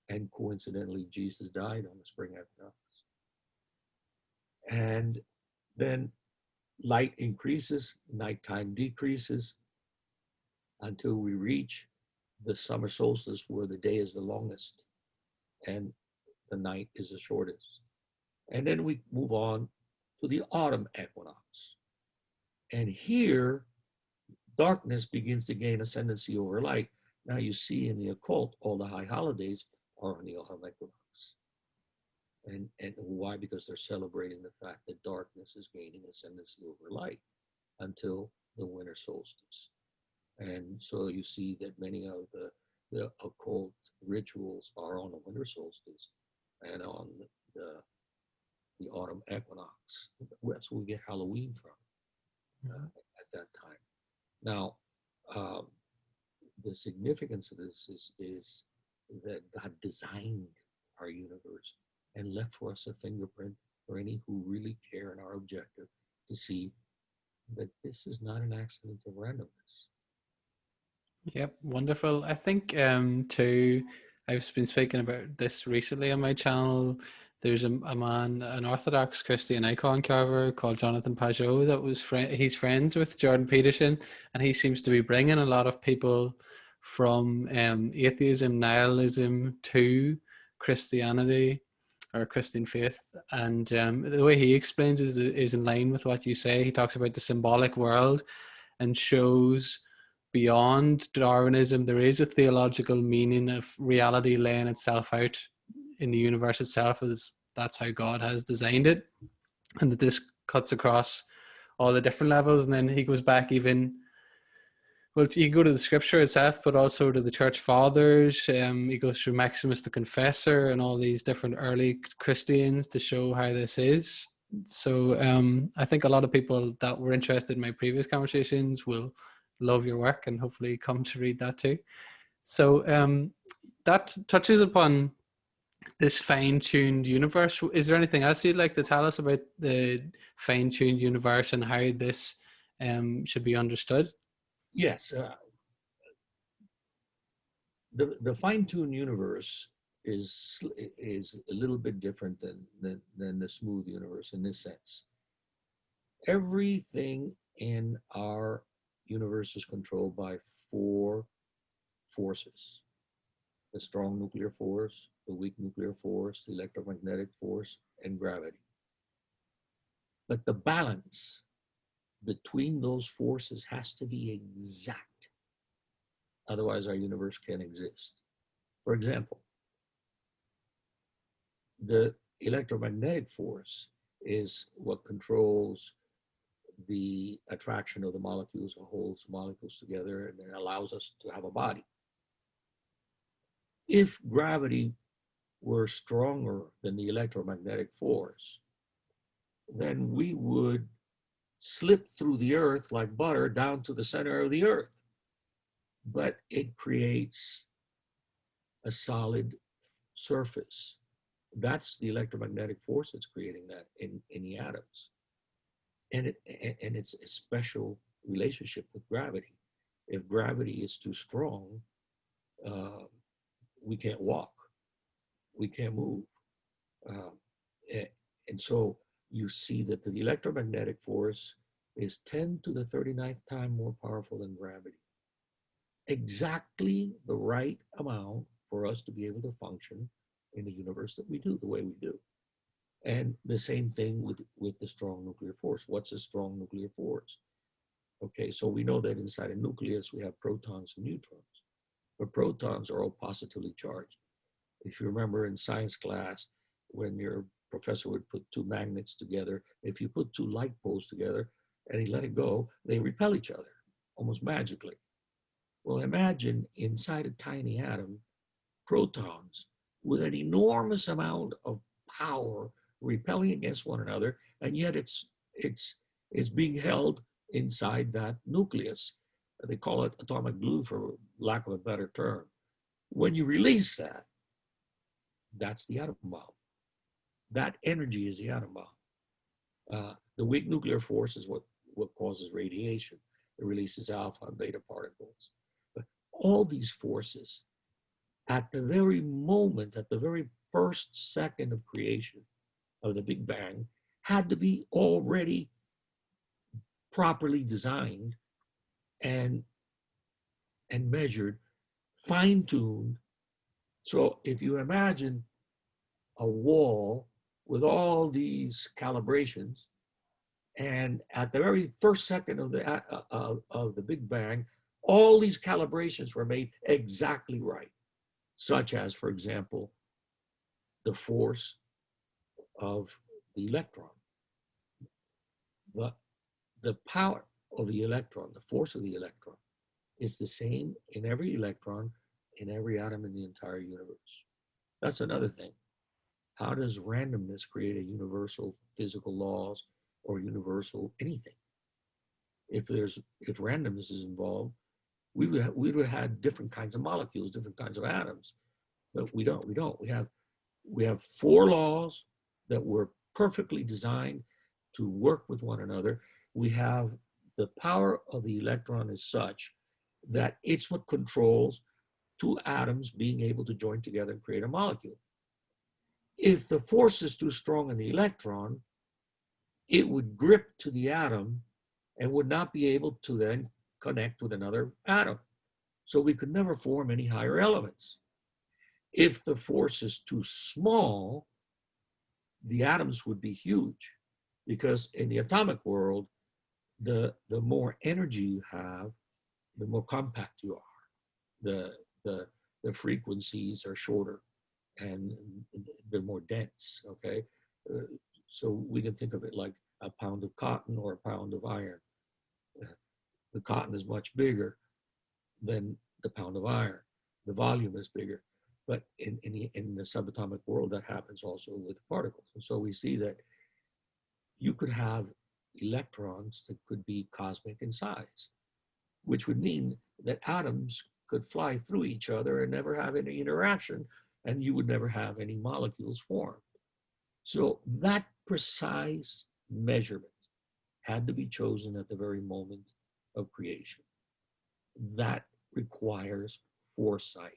B: And coincidentally, Jesus died on the spring equinox. And then light increases, nighttime decreases until we reach the summer solstice, where the day is the longest and the night is the shortest. And then we move on to the autumn equinox. And here, darkness begins to gain ascendancy over light. Now you see in the occult, all the high holidays are on the autumn equinox. And why? Because they're celebrating the fact that darkness is gaining ascendancy over light until the winter solstice. And so you see that many of the occult rituals are on the winter solstice and on the autumn equinox. That's where we get Halloween from at that time. Now, the significance of this is that God designed our universe and left for us a fingerprint for any who really care in our objective to see that this is not an accident of randomness.
A: Yep, wonderful. I think too, I've been speaking about this recently on my channel. There's a man, an Orthodox Christian icon carver called Jonathan Pajot that was he's friends with Jordan Peterson, and he seems to be bringing a lot of people from atheism, nihilism to Christianity or Christian faith. And the way he explains is in line with what you say. He talks about the symbolic world and shows beyond Darwinism, there is a theological meaning of reality laying itself out in the universe itself, as that's how God has designed it, and that this cuts across all the different levels. And then he goes back even, well, you can go to the scripture itself, but also to the church fathers. He goes through Maximus the Confessor and all these different early Christians to show how this is. So I think a lot of people that were interested in my previous conversations will love your work and hopefully come to read that too. So that touches upon this fine-tuned universe. Is there anything else you'd like to tell us about the fine-tuned universe and how this should be understood?
B: Yes. The fine-tuned universe is a little bit different than the smooth universe in this sense. Everything in our universe is controlled by four forces. the strong nuclear force, the weak nuclear force, the electromagnetic force, and gravity. But the balance between those forces has to be exact. Otherwise, our universe can't exist. For example, the electromagnetic force is what controls the attraction of the molecules or holds molecules together and then allows us to have a body. If gravity were stronger than the electromagnetic force, then we would slip through the earth like butter down to the center of the earth. But it creates a solid surface. That's the electromagnetic force that's creating that in the atoms. And it's a special relationship with gravity. If gravity is too strong, we can't walk, we can't move. And so you see that the electromagnetic force is 10 to the 39th time more powerful than gravity. Exactly the right amount for us to be able to function in the universe that we do, the way we do. And the same thing with the strong nuclear force. What's a strong nuclear force? Okay, so we know that inside a nucleus we have protons and neutrons, but protons are all positively charged. If you remember in science class, when your professor would put two magnets together, if you put two light poles together and he let it go, they repel each other almost magically. Well, imagine inside a tiny atom, protons with an enormous amount of power repelling against one another, and yet it's being held inside that nucleus. They call it atomic glue for lack of a better term. When you release that, that's the atom bomb. That energy is the atom bomb. The weak nuclear force is what causes radiation. It releases alpha and beta particles. But all these forces, at the very moment, at the very first second of creation of the Big Bang, had to be already properly designed and measured, fine-tuned. So if you imagine a wall with all these calibrations, and at the very first second of the Big Bang, all these calibrations were made exactly right, such as, for example, the force of the electron. The power of the electron, the force of the electron, is the same in every electron, in every atom in the entire universe. That's another thing. How does randomness create a universal physical laws or universal anything? If randomness is involved, we would have had different kinds of molecules, different kinds of atoms, but we don't. We have four laws that were perfectly designed to work with one another. We have the power of the electron is such that it's what controls two atoms being able to join together and create a molecule. If the force is too strong in the electron, it would grip to the atom and would not be able to then connect with another atom. So we could never form any higher elements. If the force is too small, the atoms would be huge, because in the atomic world, the more energy you have, the more compact you are. The frequencies are shorter and they're more dense, okay? So we can think of it like a pound of cotton or a pound of iron. The cotton is much bigger than the pound of iron. The volume is bigger. But in the subatomic world, that happens also with particles. And so we see that you could have electrons that could be cosmic in size, which would mean that atoms could fly through each other and never have any interaction, and you would never have any molecules formed. So that precise measurement had to be chosen at the very moment of creation. That requires foresight.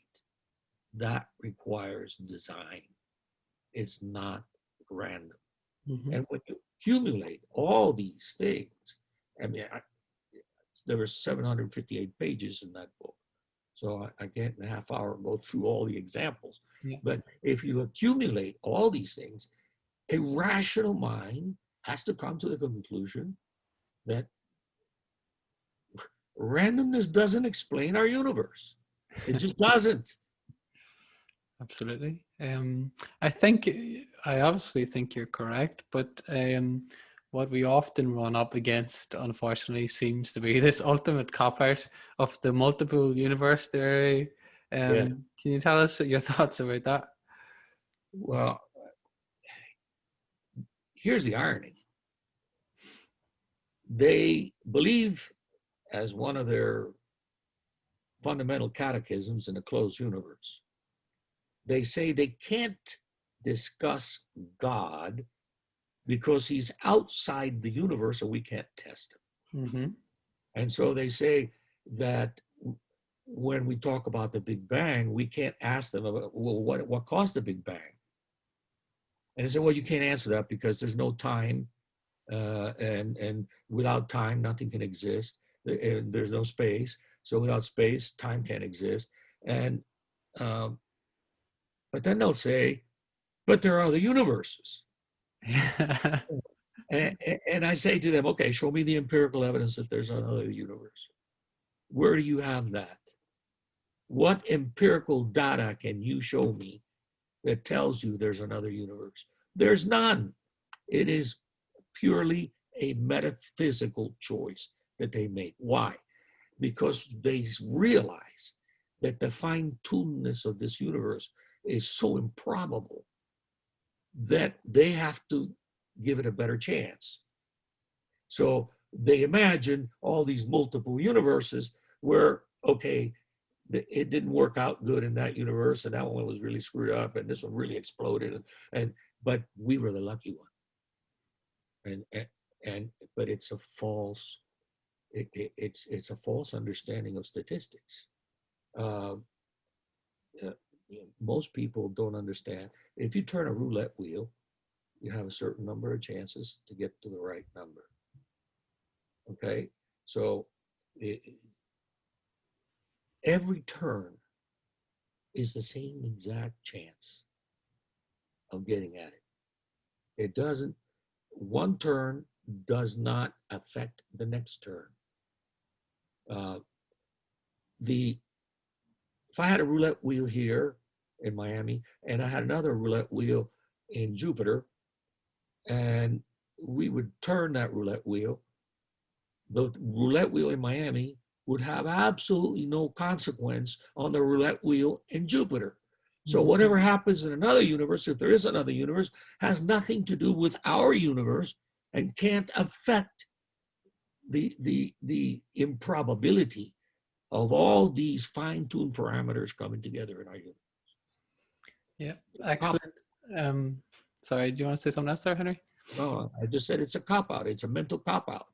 B: That requires design. It's not random. Mm-hmm. And when you accumulate all these things, I mean, there were 758 pages in that book. So I can't in a half hour go through all the examples.
A: Yeah.
B: But if you accumulate all these things, a rational mind has to come to the conclusion that randomness doesn't explain our universe. It just doesn't.
A: Absolutely. I think I obviously think you're correct, but what we often run up against, unfortunately, seems to be this ultimate cop out of the multiple universe theory.
B: Yeah.
A: Can you tell us your thoughts about that?
B: Well, here's the irony. They believe, as one of their fundamental catechisms, in a closed universe. They say they can't discuss God because he's outside the universe and we can't test him.
A: Mm-hmm.
B: And so they say that when we talk about the Big Bang, we can't ask them about, well, what caused the Big Bang? And they say, well, you can't answer that because there's no time, and without time, nothing can exist. There's no space, so without space, time can't exist. And but then they'll say, but there are other universes. And I say to them, okay, show me the empirical evidence that there's another universe. Where do you have that? What empirical data can you show me that tells you there's another universe? There's none. It is purely a metaphysical choice that they make. Why? Because they realize that the fine-tunedness of this universe is so improbable that they have to give it a better chance. So they imagine all these multiple universes where, okay, it didn't work out good in that universe, and that one was really screwed up, and this one really exploded, but we were the lucky one. But it's a false, it's a false understanding of statistics. Uh, Most people don't understand. If you turn a roulette wheel, you have a certain number of chances to get to the right number. Okay, so every turn is the same exact chance of getting at it. It doesn't, one turn does not affect the next turn. If I had a roulette wheel here in Miami and I had another roulette wheel in Jupiter, and we would turn that roulette wheel, the roulette wheel in Miami would have absolutely no consequence on the roulette wheel in Jupiter. So whatever happens in another universe, if there is another universe, has nothing to do with our universe and can't affect the improbability of all these fine-tuned parameters coming together in our universe.
A: Yeah, excellent. Sorry, do you want to say something else there, Henry?
B: No, I just said it's a cop-out. It's a mental cop-out.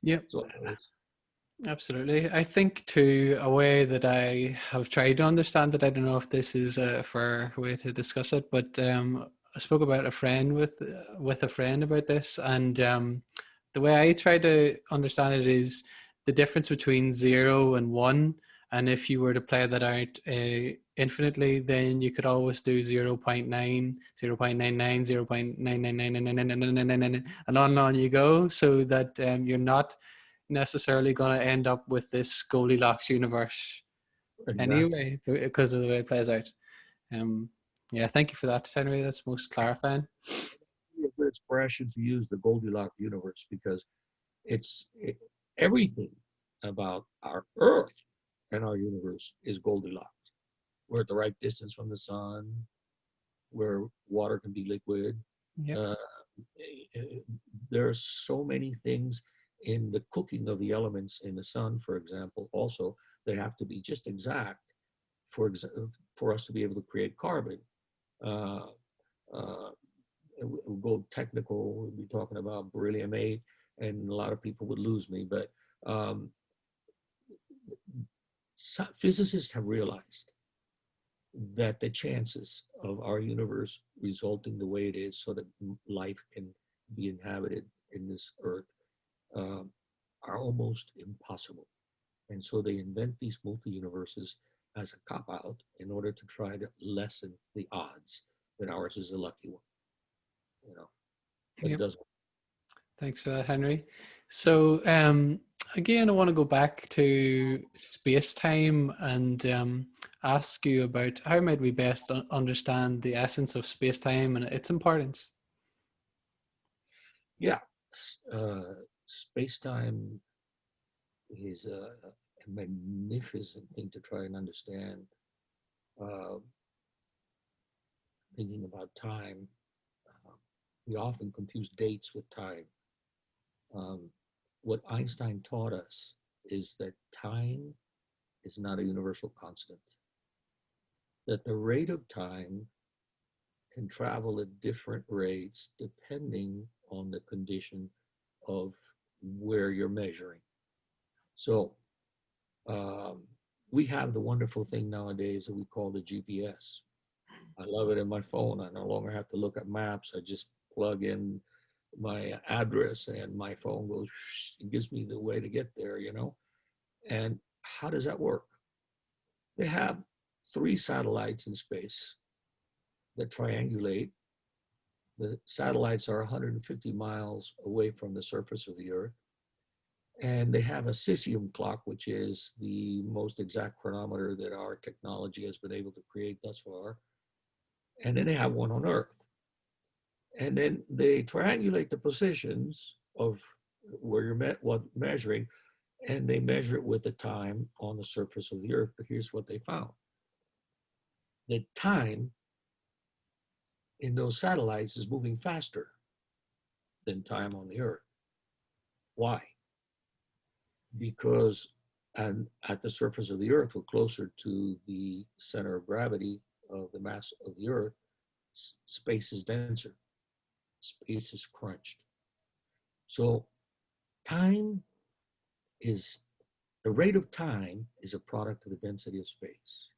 A: Yeah,
B: So
A: absolutely. I think too, a way that I have tried to understand it, I don't know if this is a fair way to discuss it, but I spoke about a friend with a friend about this, and the way I try to understand it is the difference between 0 and 1. And if you were to play that out infinitely, then you could always do 0.9, 0.99, 0.9999999, and on you go, so that you're not necessarily going to end up with this Goldilocks universe anyway, because of the way it plays out. Yeah, thank you for that, Henry. That's most clarifying.
B: A good expression to use, the Goldilocks universe, because everything about our Earth and our universe is Goldilocks. We're at the right distance from the sun, where water can be liquid.
A: Yep.
B: There are so many things in the cooking of the elements in the sun, for example. Also, they have to be just exact for us to be able to create carbon. We'll go technical, we'll be talking about beryllium-8, and a lot of people would lose me, but physicists have realized that the chances of our universe resulting the way it is so that life can be inhabited in this earth are almost impossible. And so they invent these multi-universes as a cop-out in order to try to lessen the odds that ours is a lucky one, you know, but it
A: Yep.
B: doesn't.
A: Thanks for that, Henry. So, again, I want to go back to space time and ask you about how might we best understand the essence of space time and its importance.
B: Yeah, space-time is a magnificent thing to try and understand. Uh, Thinking about time, uh, we often confuse dates with time. Um, what Einstein taught us is that time is not a universal constant, that the rate of time can travel at different rates depending on the condition of where you're measuring. So um, we have the wonderful thing nowadays that we call the GPS. I love it in my phone. I no longer have to look at maps. I just plug in my address and my phone goes, it gives me the way to get there, you know? And how does that work? They have 3 satellites in space that triangulate. The satellites are 150 miles away from the surface of the Earth. And they have a cesium clock, which is the most exact chronometer that our technology has been able to create thus far. And then they have one on Earth. And then they triangulate the positions of where you're measuring, and they measure it with the time on the surface of the Earth. But here's what they found. The time in those satellites is moving faster than time on the Earth. Why? Because at the surface of the Earth, we're closer to the center of gravity of the mass of the Earth, space is denser, space is crunched. So time is, the rate of time is a product of the density of space.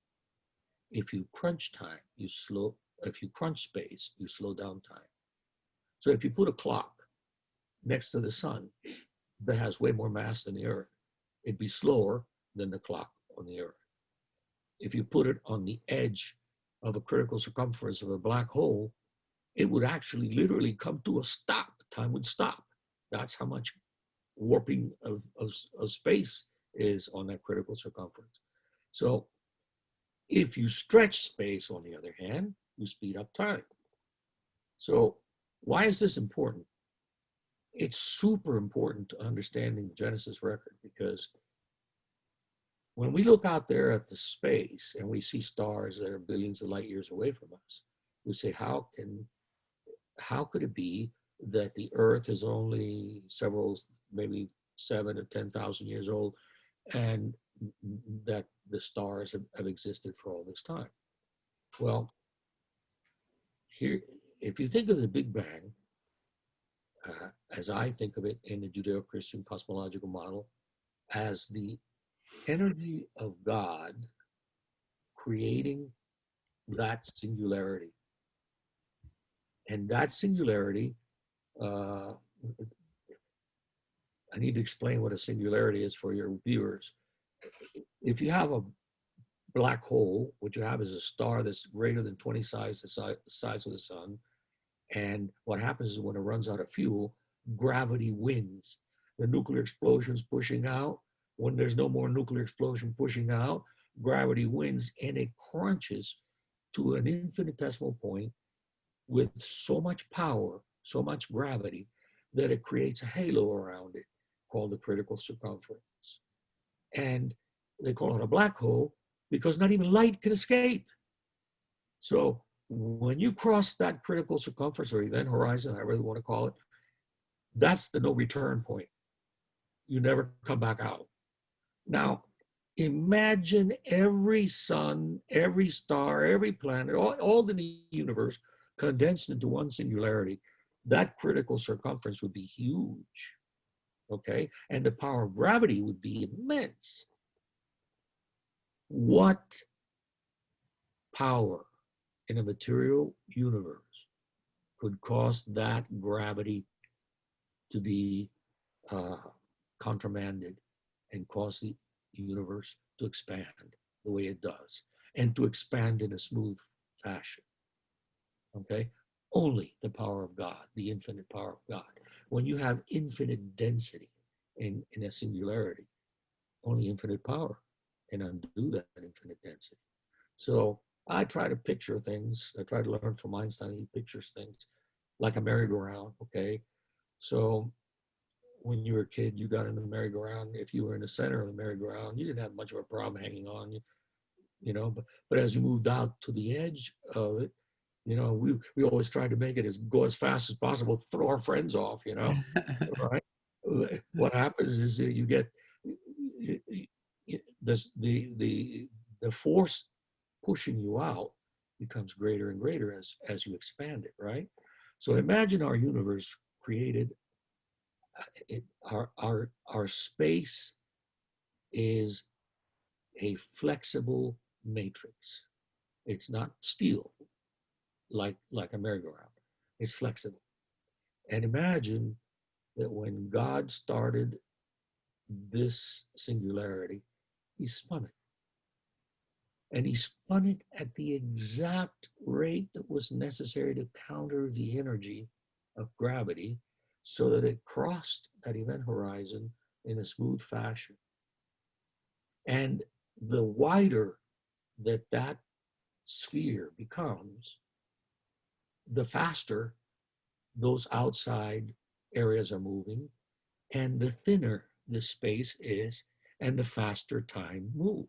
B: If you crunch time, if you crunch space, you slow down time. So if you put a clock next to the sun that has way more mass than the Earth, it'd be slower than the clock on the Earth. If you put it on the edge of a critical circumference of a black hole, it would actually literally come to a stop. Time would stop. That's how much warping of space is on that critical circumference. So if you stretch space, on the other hand, you speed up time. So why is this important? It's super important to understanding the Genesis record, because when we look out there at the space and we see stars that are billions of light years away from us, we say, how could it be that the Earth is only several, maybe 7 to 10,000 years old, and that the stars have existed for all this time? Well, here, if you think of the Big Bang, as I think of it in the Judeo-Christian cosmological model, as the energy of God creating that singularity. And that singularity, I need to explain what a singularity is for your viewers. If you have a black hole, what you have is a star that's greater than 20 times the size of the sun. And what happens is when it runs out of fuel, gravity wins. The nuclear explosion's pushing out. When there's no more nuclear explosion pushing out, gravity wins, and it crunches to an infinitesimal point with so much power, so much gravity, that it creates a halo around it called the critical circumference. And they call it a black hole because not even light can escape. So when you cross that critical circumference or event horizon, however you want to call it, that's the no return point. You never come back out. Now, imagine every sun, every star, every planet, all in the universe condensed into one singularity. That critical circumference would be huge, okay? And the power of gravity would be immense. What power in a material universe could cause that gravity to be countermanded and cause the universe to expand? the way it does and to expand in a smooth fashion. Okay? Only the power of God, the infinite power of God. When you have infinite density in a singularity, only infinite power can undo that infinite density. So I try to picture things. I try to learn from Einstein. He pictures things like a merry-go-round. Okay, so when you were a kid, you got in the merry-go-round. If you were in the center of the merry-go-round, you didn't have much of a problem hanging on. You know, but as you moved out to the edge of it, you know, we always tried to make it go as fast as possible, throw our friends off. You know, right? What happens is that you get this, the force pushing you out becomes greater and greater as you expand it, right? So imagine our universe created. Our space is a flexible matrix. It's not steel like a merry-go-round. It's flexible. And imagine that when God started this singularity, he spun it. And he spun it at the exact rate that was necessary to counter the energy of gravity so that it crossed that event horizon in a smooth fashion. And the wider that sphere becomes, the faster those outside areas are moving, and the thinner the space is, and the faster time moves.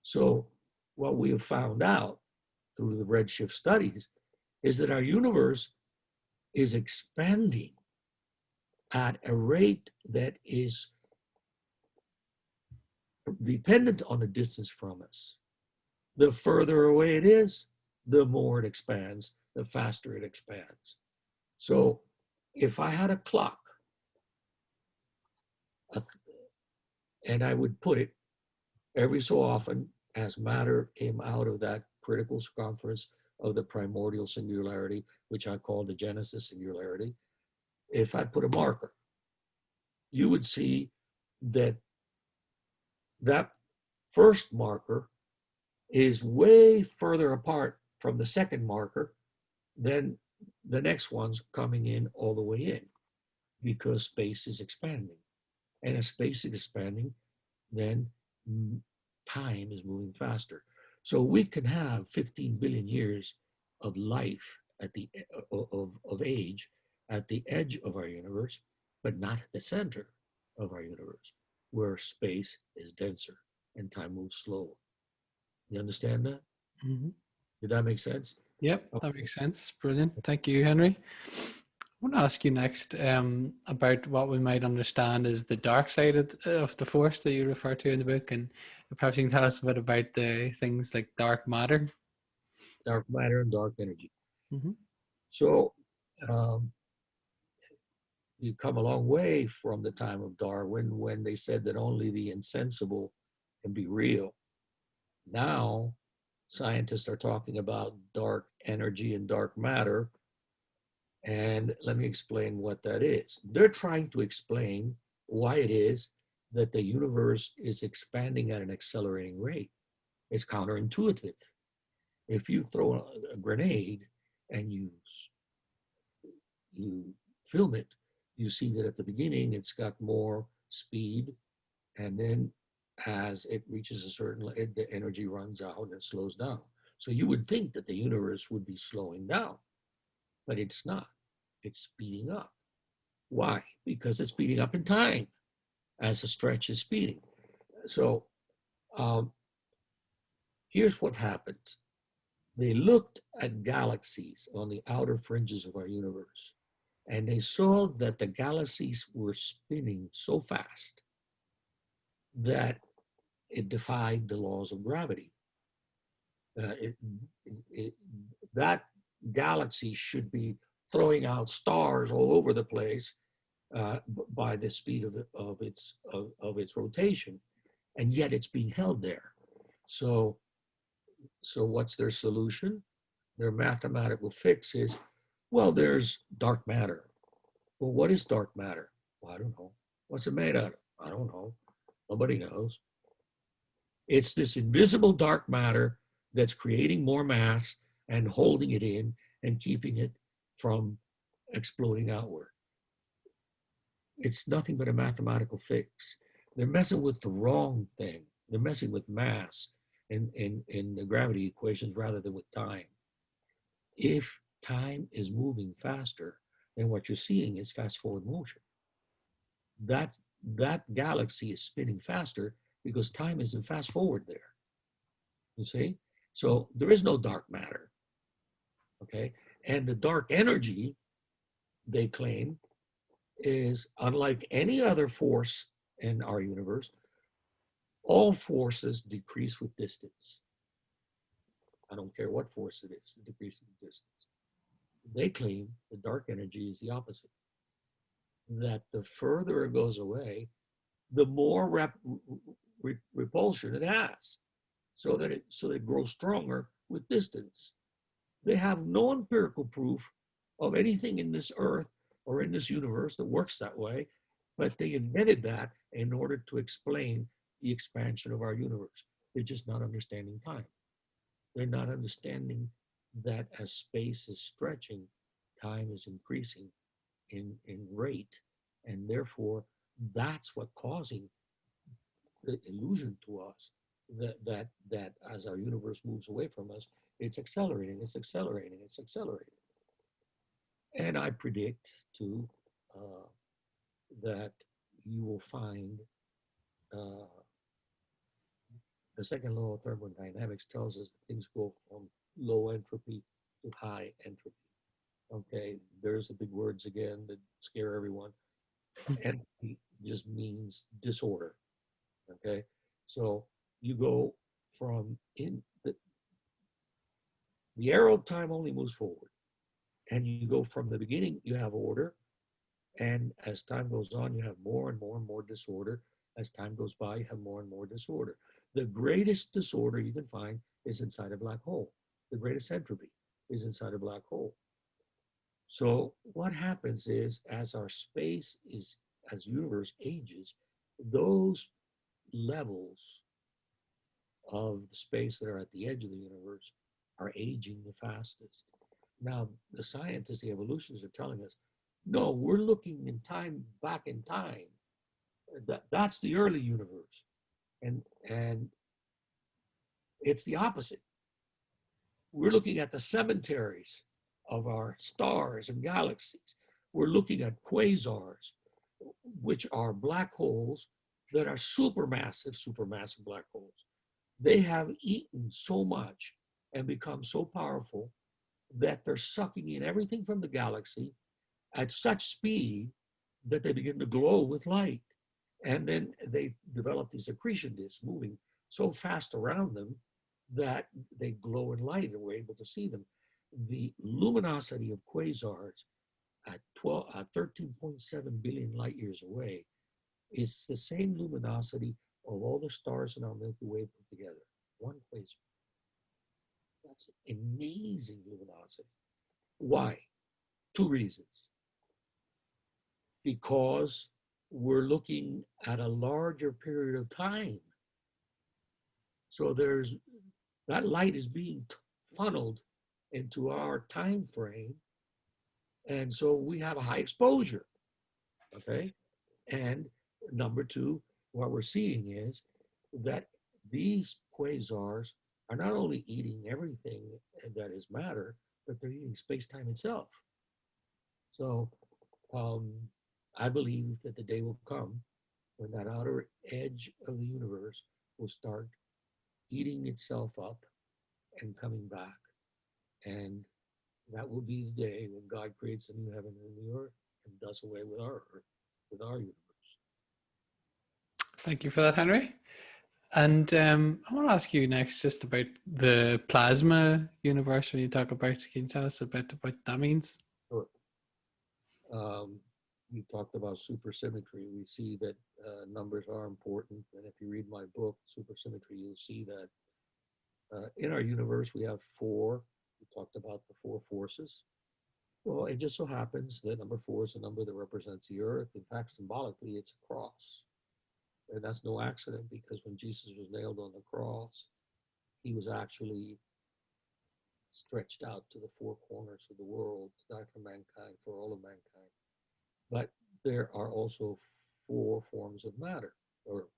B: So what we have found out through the redshift studies is that our universe is expanding at a rate that is dependent on the distance from us. The further away it is, the more it expands, the faster it expands. So if I had a clock, and I would put it every so often as matter came out of that critical circumference of the primordial singularity, which I call the Genesis singularity, if I put a marker, you would see that that first marker is way further apart from the second marker than the next one's coming in all the way in, because space is expanding. And as space is expanding, then time is moving faster. So we can have 15 billion years of life at the of age at the edge of our universe, but not at the center of our universe, where space is denser and time moves slower. You understand that?
A: Mhm.
B: Did that make sense?
A: Yep, that
B: Okay.
A: makes sense. Brilliant. Thank you, Henry. I want to ask you next about what we might understand as the dark side of the force that you refer to in the book, and perhaps you can tell us a bit about the things like dark matter.
B: Dark matter and dark energy.
A: Mm-hmm.
B: So um, you come a long way from the time of Darwin, when they said that only the insensible can be real. Now, scientists are talking about dark energy and dark matter. And let me explain what that is. They're trying to explain why it is that the universe is expanding at an accelerating rate. It's counterintuitive. If you throw a grenade and you film it, you see that at the beginning it's got more speed, and then as it reaches a certain, the energy runs out and it slows down. So you would think that the universe would be slowing down, but it's not. It's speeding up. Why? Because it's speeding up in time as the stretch is speeding. So um, here's what happens. They looked at galaxies on the outer fringes of our universe, and they saw that the galaxies were spinning so fast that it defied the laws of gravity. Uh, it, it, that galaxy should be throwing out stars all over the place by the speed of its rotation, and yet it's being held there. So what's their solution? Their mathematical fix is, well, there's dark matter. Well, what is dark matter? Well, I don't know. What's it made out of? I don't know. Nobody knows. It's this invisible dark matter that's creating more mass and holding it in and keeping it from exploding outward. It's nothing but a mathematical fix. They're messing with the wrong thing. They're messing with mass in the gravity equations rather than with time. If time is moving faster, then what you're seeing is fast forward motion. That galaxy is spinning faster because time isn't fast forward there. You see? So there is no dark matter. Okay. And the dark energy, they claim, is unlike any other force in our universe. All forces decrease with distance. I don't care what force it is, it decreases with distance. They claim the dark energy is the opposite. That the further it goes away, the more repulsion it has, so that it grows stronger with distance. They have no empirical proof of anything in this earth or in this universe that works that way, but they invented that in order to explain the expansion of our universe. They're just not understanding time. They're not understanding that as space is stretching, time is increasing in rate, and therefore that's what causing the illusion to us that as our universe moves away from us, it's accelerating, it's accelerating, it's accelerating. And I predict too that you will find the second law of thermodynamics tells us that things go from low entropy to high entropy. Okay, there's the big words again that scare everyone. Entropy just means disorder. Okay, so you go from the arrow of time only moves forward, and you go from the beginning, you have order, and as time goes on, you have more and more and more disorder. As time goes by, you have more and more disorder. The greatest disorder you can find is inside a black hole. The greatest entropy is inside a black hole. So what happens is, as our space is, as the universe ages, those levels of the space that are at the edge of the universe are aging the fastest. Now, the scientists, the evolutionists are telling us, no, we're looking in time, back in time. That's the early universe. And it's the opposite. We're looking at the cemeteries of our stars and galaxies. We're looking at quasars, which are black holes that are supermassive black holes. They have eaten so much and become so powerful that they're sucking in everything from the galaxy at such speed that they begin to glow with light. And then they develop these accretion disks moving so fast around them that they glow in light and we're able to see them. The luminosity of quasars at 13.7 billion light years away is the same luminosity of all the stars in our Milky Way put together. One quasar. That's amazing luminosity. Why? Two reasons. Because we're looking at a larger period of time. So that light is being funneled into our time frame. And so we have a high exposure, okay? And number two, what we're seeing is that these quasars are not only eating everything that is matter, but they're eating space-time itself. So I believe that the day will come when that outer edge of the universe will start eating itself up and coming back. And that will be the day when God creates a new heaven and new earth and does away with our earth, with our universe.
A: Thank you for that, Henry. And I want to ask you next just about the plasma universe. When you talk about, can you tell us a bit about what that means?
B: Sure. You talked about supersymmetry. We see that numbers are important. And if you read my book, Supersymmetry, you'll see that in our universe, we have four. We talked about the four forces. Well, it just so happens that number four is a number that represents the earth. In fact, symbolically, it's a cross. And that's no accident, because when Jesus was nailed on the cross, he was actually stretched out to the four corners of the world to die for mankind, for all of mankind. But there are also four forms of matter, or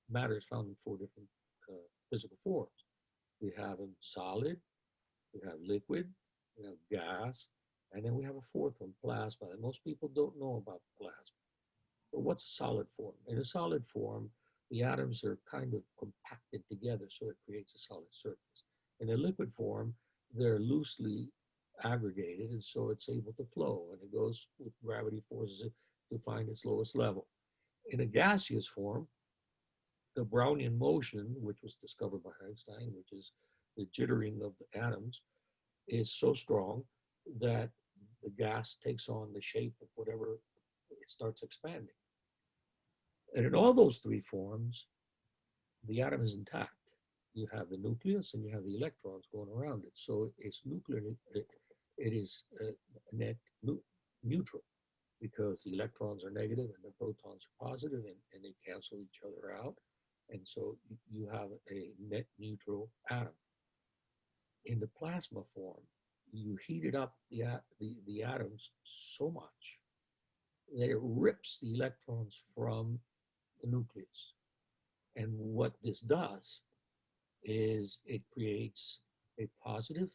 B: matter is found in four different physical forms. We have them solid, we have liquid, we have gas, and then we have a fourth one, plasma. And most people don't know about plasma. But what's a solid form? In a solid form, the atoms are kind of compacted together, so it creates a solid surface. In a liquid form, they're loosely aggregated, and so it's able to flow, and it goes with gravity forces it to find its lowest level. In a gaseous form, the Brownian motion, which was discovered by Einstein, which is the jittering of the atoms, is so strong that the gas takes on the shape of whatever it starts expanding. And in all those three forms, the atom is intact. You have the nucleus and you have the electrons going around it. So it's nuclear, it is net neutral, because the electrons are negative and the protons are positive, and they cancel each other out. And so you have a net neutral atom. In the plasma form, you heat it up, the atoms, so much that it rips the electrons from the nucleus. And what this does is it creates a positive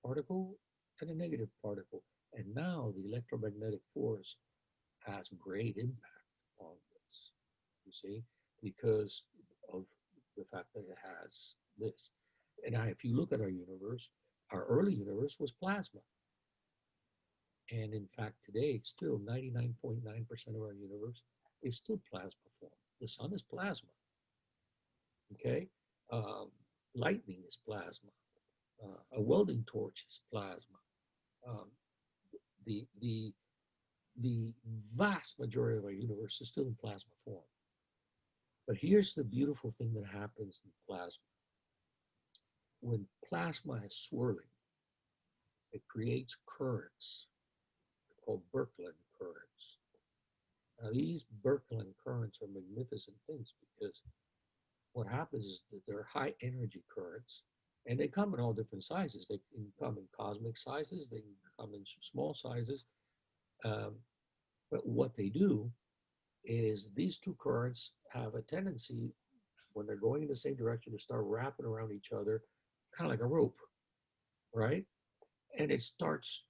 B: particle and a negative particle. And now the electromagnetic force has great impact on this, you see, because of the fact that it has this. And now, if you look at our universe, our early universe was plasma. And in fact, today, still 99.9% of our universe is still plasma form. The sun is plasma. Okay? Lightning is plasma. A welding torch is plasma. The vast majority of our universe is still in plasma form. But here's the beautiful thing that happens in plasma. When plasma is swirling, it creates currents called Birkeland currents. Now, these Birkeland currents are magnificent things, because what happens is that they're high energy currents, and they come in all different sizes. They can come in cosmic sizes, they can come in small sizes. But what they do is these two currents have a tendency, when they're going in the same direction, to start wrapping around each other, kind of like a rope, right? And it starts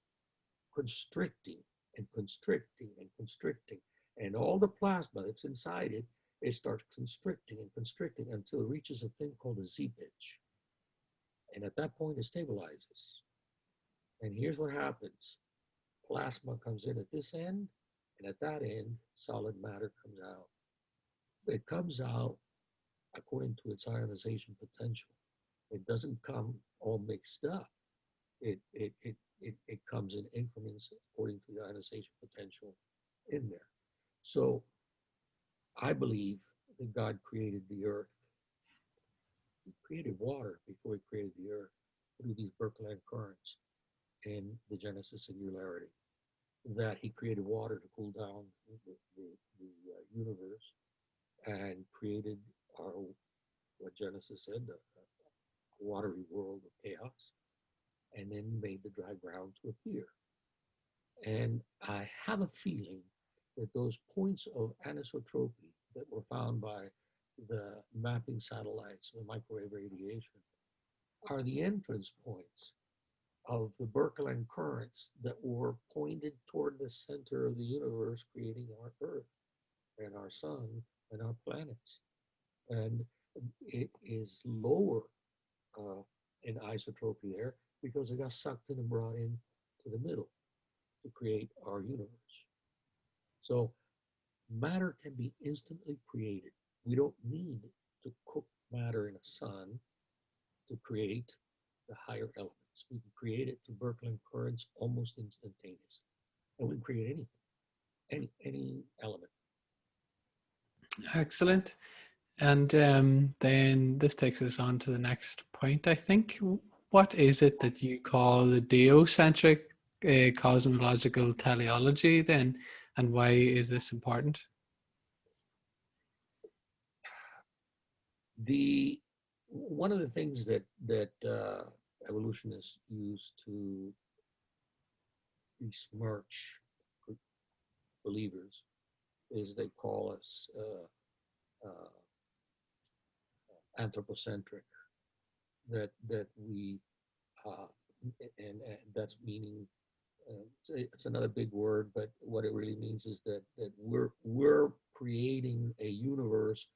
B: constricting and constricting and constricting. And all the plasma that's inside it, it starts constricting and constricting until it reaches a thing called a Z-pitch. And at that point, it stabilizes. And here's what happens. Plasma comes in at this end, and at that end, solid matter comes out. It comes out according to its ionization potential. It doesn't come all mixed up. It comes in increments according to the ionization potential in there. So I believe that God created the earth. He created water before he created the earth through these Birkeland currents in the Genesis singularity. That he created water to cool down the universe, and created our, what Genesis said, a watery world of chaos, and then made the dry ground to appear. And I have a feeling that those points of anisotropy that were found by the mapping satellites of microwave radiation are the entrance points of the Birkeland currents that were pointed toward the center of the universe, creating our Earth and our sun and our planets. And it is lower in isotropy there because it got sucked in and brought in to the middle to create our universe. So matter can be instantly created. We don't need to cook matter in a sun to create the higher elements. We can create it through Birkeland currents almost instantaneously. And we can create anything, any element.
A: Excellent. And then this takes us on to the next point, I think. What is it that you call the deocentric cosmological teleology then, and why is this important?
B: the one of the things that evolutionists use to besmirch believers is they call us anthropocentric. That we and that's meaning it's another big word, but what it really means is that we're creating a universe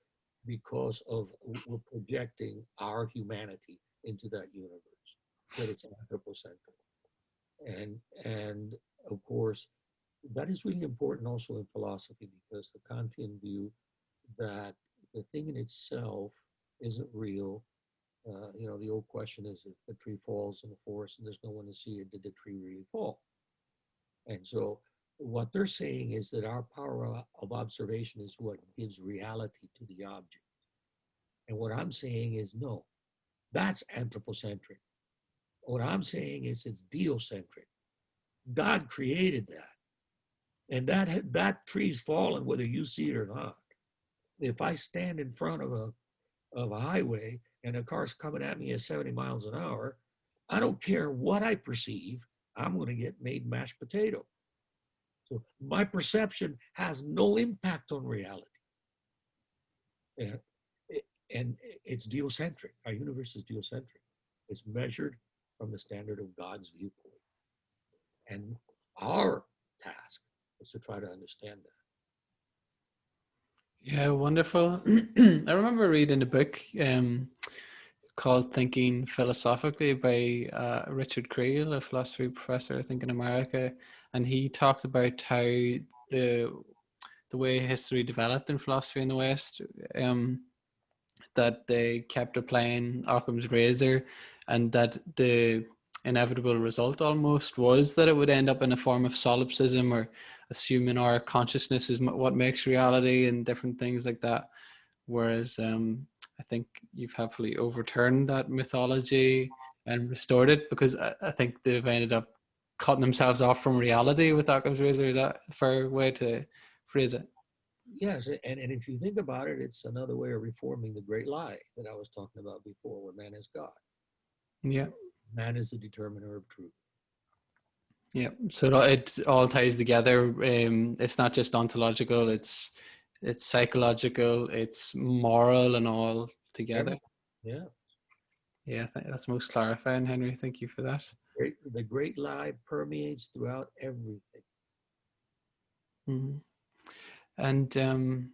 B: because of we're projecting our humanity into that universe. That it's anthropocentric, and of course that is really important also in philosophy, because the Kantian view that the thing in itself isn't real. The old question is, if the tree falls in the forest and there's no one to see it, did the tree really fall? And so what they're saying is that our power of observation is what gives reality to the object. And what I'm saying is, no, that's anthropocentric. What I'm saying is it's deocentric. God created that. And that tree's fallen whether you see it or not. If I stand in front of a highway and a car's coming at me at 70 miles an hour, I don't care what I perceive, I'm going to get made mashed potato. So my perception has no impact on reality. And it's geocentric. Our universe is geocentric. It's measured from the standard of God's viewpoint. And our task is to try to understand that.
A: Yeah, wonderful. I remember reading a book called Thinking Philosophically by Richard Creel, a philosophy professor, I think, in America. And he talked about how the way history developed in philosophy in the West, that they kept applying Occam's razor, and that the inevitable result almost was that it would end up in a form of solipsism, or assuming our consciousness is what makes reality and different things like that. Whereas I think you've helpfully overturned that mythology and restored it, because I think they've ended up cutting themselves off from reality with Occam's razor. Is that a fair way to phrase it?
B: Yes, and if you think about it, it's another way of reforming the great lie that I was talking about before, where man is God.
A: Yeah.
B: Man is the determiner of truth.
A: Yeah. So it all ties together. It's not just ontological, it's psychological, it's moral, and all together.
B: Yeah.
A: Yeah, that's most clarifying, Henry. Thank you for that.
B: The great lie permeates throughout everything.
A: Mm-hmm. And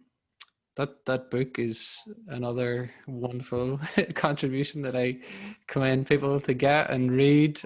A: that book is another wonderful contribution that I commend people to get and read.